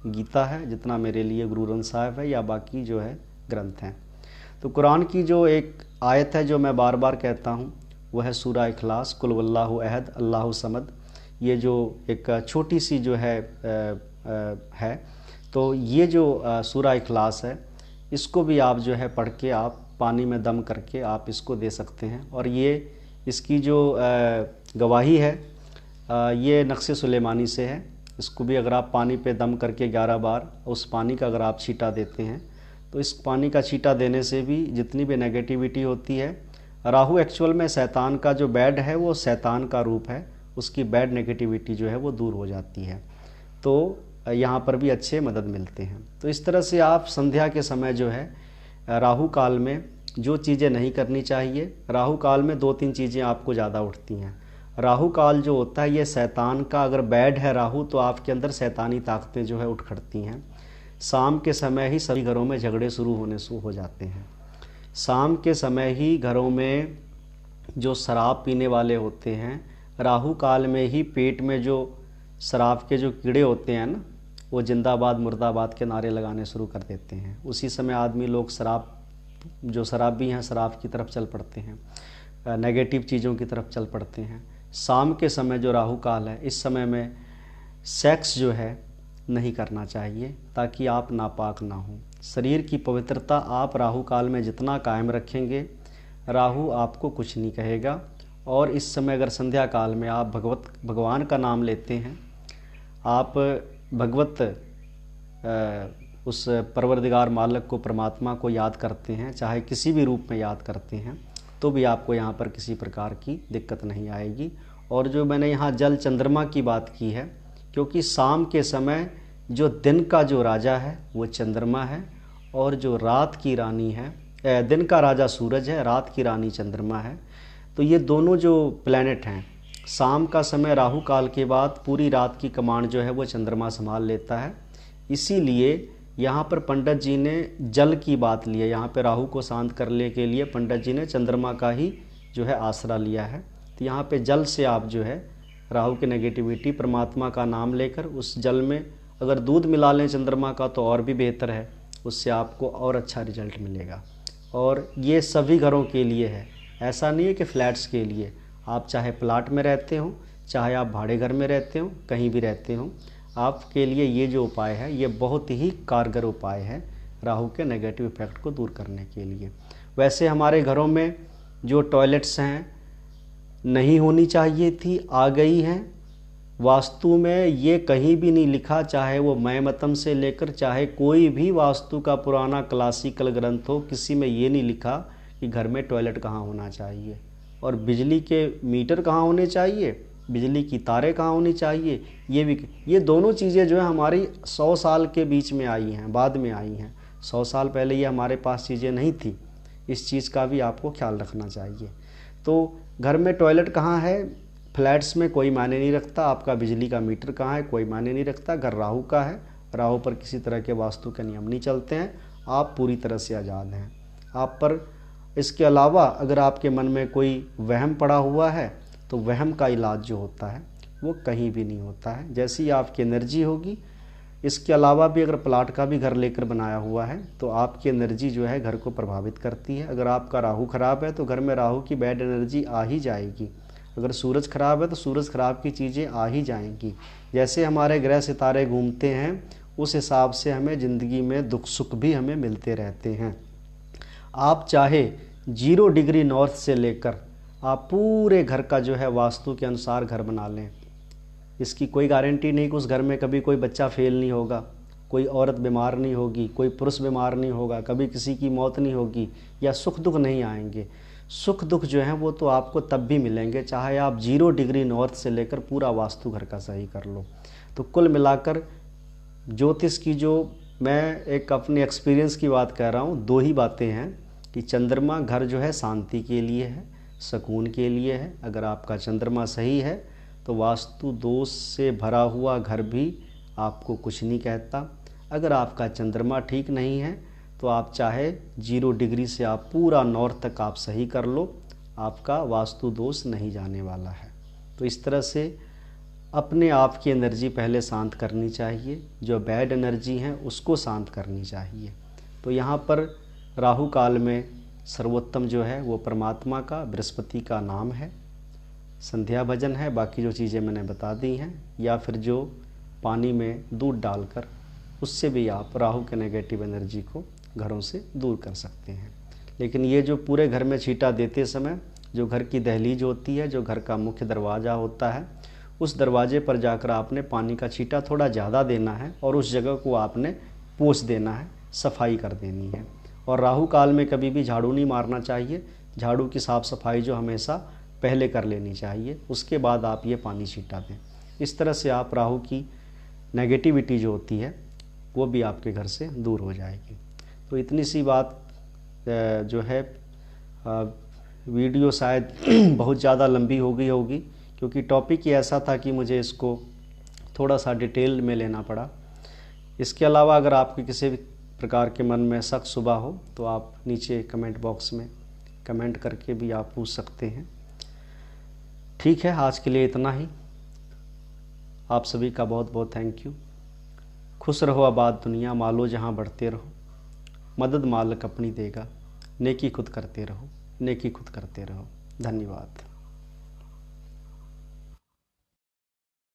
गीता है, जितना मेरे लिए गुरु ग्रंथ साहिब है या बाकी जो है ग्रंथ हैं। तो कुरान की जो एक आयत है जो मैं बार बार कहता हूँ वह है सूरा इखलास, कुल वल्लाहु अहद अल्लाहु समद। ये जो एक छोटी सी जो है तो ये जो सूरा इखलास है, इसको भी आप जो है पढ़ के आप पानी में दम करके आप इसको दे सकते हैं। और ये इसकी जो गवाही है ये नक्श सुलेमानी से है। इसको भी अगर आप पानी पे दम करके 11 बार उस पानी का अगर आप छींटा देते हैं तो इस पानी का छींटा देने से भी जितनी भी नेगेटिविटी होती है, राहु एक्चुअल में शैतान का जो बैड है वो शैतान का रूप है, उसकी बैड नेगेटिविटी जो है वो दूर हो जाती है। तो यहाँ पर भी अच्छे मदद मिलते हैं। तो इस तरह से आप संध्या के समय जो है राहु काल में जो चीज़ें नहीं करनी चाहिए, राहु काल में 2-3 चीज़ें आपको ज़्यादा उठती हैं। राहु काल जो होता है ये शैतान का, अगर बैड है राहु तो आपके अंदर शैतानी ताकतें जो है उठ खड़ती हैं। शाम के समय ही सभी घरों में झगड़े शुरू हो जाते हैं। शाम के समय ही घरों में जो शराब पीने वाले होते हैं, राहु काल में ही पेट में जो शराब के जो कीड़े होते हैं ना, वो जिंदाबाद मुर्दाबाद के नारे लगाने शुरू कर देते हैं। उसी समय आदमी लोग जो शराबी हैं शराब की तरफ चल पड़ते हैं, नेगेटिव चीज़ों की तरफ चल पड़ते हैं। शाम के समय जो राहु काल है, इस समय में सेक्स जो है नहीं करना चाहिए ताकि आप नापाक ना हो। शरीर की पवित्रता आप राहु काल में जितना कायम रखेंगे, राहु आपको कुछ नहीं कहेगा। और इस समय अगर संध्या काल में आप भगवान का नाम लेते हैं, आप भगवत उस परवरदिगार मालिक को, परमात्मा को याद करते हैं, चाहे किसी भी रूप में याद करते हैं, तो भी आपको यहाँ पर किसी प्रकार की दिक्कत नहीं आएगी। और जो मैंने यहाँ जल चंद्रमा की बात की है, क्योंकि शाम के समय जो दिन का जो राजा है वो चंद्रमा है और जो रात की रानी है, दिन का राजा सूरज है, रात की रानी चंद्रमा है। तो ये दोनों जो प्लैनेट हैं, शाम का समय राहु काल के बाद पूरी रात की कमांड जो है वो चंद्रमा संभाल लेता है। इसीलिए यहाँ पर पंडित जी ने जल की बात ली है। यहाँ पे राहु को शांत करने के लिए पंडित जी ने चंद्रमा का ही जो है आसरा लिया है। तो यहाँ पे जल से आप जो है राहु की नेगेटिविटी, परमात्मा का नाम लेकर उस जल में अगर दूध मिला लें चंद्रमा का तो और भी बेहतर है, उससे आपको और अच्छा रिजल्ट मिलेगा। और ये सभी घरों के लिए है, ऐसा नहीं है कि फ्लैट्स के लिए। आप चाहे प्लाट में रहते हो, चाहे आप भाड़े घर में रहते हो, कहीं भी रहते हो, आपके लिए ये जो उपाय है ये बहुत ही कारगर उपाय है राहु के नेगेटिव इफेक्ट को दूर करने के लिए। वैसे हमारे घरों में जो टॉयलेट्स हैं नहीं होनी चाहिए थी, आ गई हैं। वास्तु में ये कहीं भी नहीं लिखा, चाहे वो मयमतम से लेकर चाहे कोई भी वास्तु का पुराना क्लासिकल ग्रंथ हो, किसी में ये नहीं लिखा कि घर में टॉयलेट कहाँ होना चाहिए और बिजली के मीटर कहाँ होने चाहिए, बिजली की तारें कहाँ होनी चाहिए। ये दोनों चीज़ें जो है हमारी 100 साल के बीच में आई हैं, बाद में आई हैं। 100 साल पहले ये हमारे पास चीज़ें नहीं थी। इस चीज़ का भी आपको ख्याल रखना चाहिए। तो घर में टॉयलेट कहाँ है, फ्लैट्स में कोई मायने नहीं रखता। आपका बिजली का मीटर कहाँ है, कोई मायने नहीं रखता। घर राहु का है, राहु पर किसी तरह के वास्तु के नियम नहीं चलते हैं। आप पूरी तरह से आज़ाद हैं। आप पर इसके अलावा अगर आपके मन में कोई वहम पड़ा हुआ है तो वहम का इलाज जो होता है वो कहीं भी नहीं होता है। जैसी आपकी एनर्जी होगी, इसके अलावा भी अगर प्लाट का भी घर लेकर बनाया हुआ है तो आपकी एनर्जी जो है घर को प्रभावित करती है। अगर आपका राहु खराब है तो घर में राहु की बैड एनर्जी आ ही जाएगी। अगर सूरज खराब है तो सूरज खराब की चीज़ें आ ही जाएंगी। जैसे हमारे ग्रह सितारे घूमते हैं उस हिसाब से हमें ज़िंदगी में दुख सुख भी हमें मिलते रहते हैं। आप चाहे 0 डिग्री नॉर्थ से लेकर आप पूरे घर का जो है वास्तु के अनुसार घर बना लें, इसकी कोई गारंटी नहीं कि उस घर में कभी कोई बच्चा फेल नहीं होगा, कोई औरत बीमार नहीं होगी, कोई पुरुष बीमार नहीं होगा, कभी किसी की मौत नहीं होगी या सुख दुख नहीं आएंगे। सुख दुख जो हैं वो तो आपको तब भी मिलेंगे चाहे आप 0 डिग्री नॉर्थ से लेकर पूरा वास्तु घर का सही कर लो। तो कुल मिलाकर ज्योतिष की जो मैं एक अपने एक्सपीरियंस की बात कह रहा हूँ। दो ही बातें हैं कि चंद्रमा घर जो है शांति के लिए है, सुकून के लिए है। अगर आपका चंद्रमा सही है तो वास्तु दोष से भरा हुआ घर भी आपको कुछ नहीं कहता। अगर आपका चंद्रमा ठीक नहीं है तो आप चाहे 0 डिग्री से आप पूरा नॉर्थ तक आप सही कर लो, आपका वास्तु दोष नहीं जाने वाला है। तो इस तरह से अपने आप की एनर्जी पहले शांत करनी चाहिए, जो बैड एनर्जी हैं उसको शांत करनी चाहिए। तो यहाँ पर राहु काल में सर्वोत्तम जो है वो परमात्मा का, बृहस्पति का नाम है, संध्या भजन है, बाकी जो चीज़ें मैंने बता दी हैं, या फिर जो पानी में दूध डालकर उससे भी आप राहु के नेगेटिव एनर्जी को घरों से दूर कर सकते हैं। लेकिन ये जो पूरे घर में छींटा देते समय जो घर की दहलीज होती है, जो घर का मुख्य दरवाज़ा होता है, उस दरवाजे पर जाकर आपने पानी का छींटा थोड़ा ज़्यादा देना है और उस जगह को आपने पोंछ देना है, सफाई कर देनी है। और राहु काल में कभी भी झाड़ू नहीं मारना चाहिए। झाड़ू की साफ़ सफाई जो हमेशा पहले कर लेनी चाहिए, उसके बाद आप ये पानी छींटा दें। इस तरह से आप राहु की नेगेटिविटी जो होती है वो भी आपके घर से दूर हो जाएगी। तो इतनी सी बात जो है, वीडियो शायद बहुत ज़्यादा लंबी हो गई होगी, क्योंकि टॉपिक ही ऐसा था कि मुझे इसको थोड़ा सा डिटेल में लेना पड़ा। इसके अलावा अगर आपके किसी भी प्रकार के मन में शक शुबा हो तो आप नीचे कमेंट बॉक्स में कमेंट करके भी आप पूछ सकते हैं। ठीक है, आज के लिए इतना ही। आप सभी का बहुत बहुत थैंक यू। खुश रहो आबाद दुनिया, मालो जहाँ बढ़ते रहो, मदद मालिक अपनी देगा, नेकी खुद करते रहो, नेकी खुद करते रहो। धन्यवाद।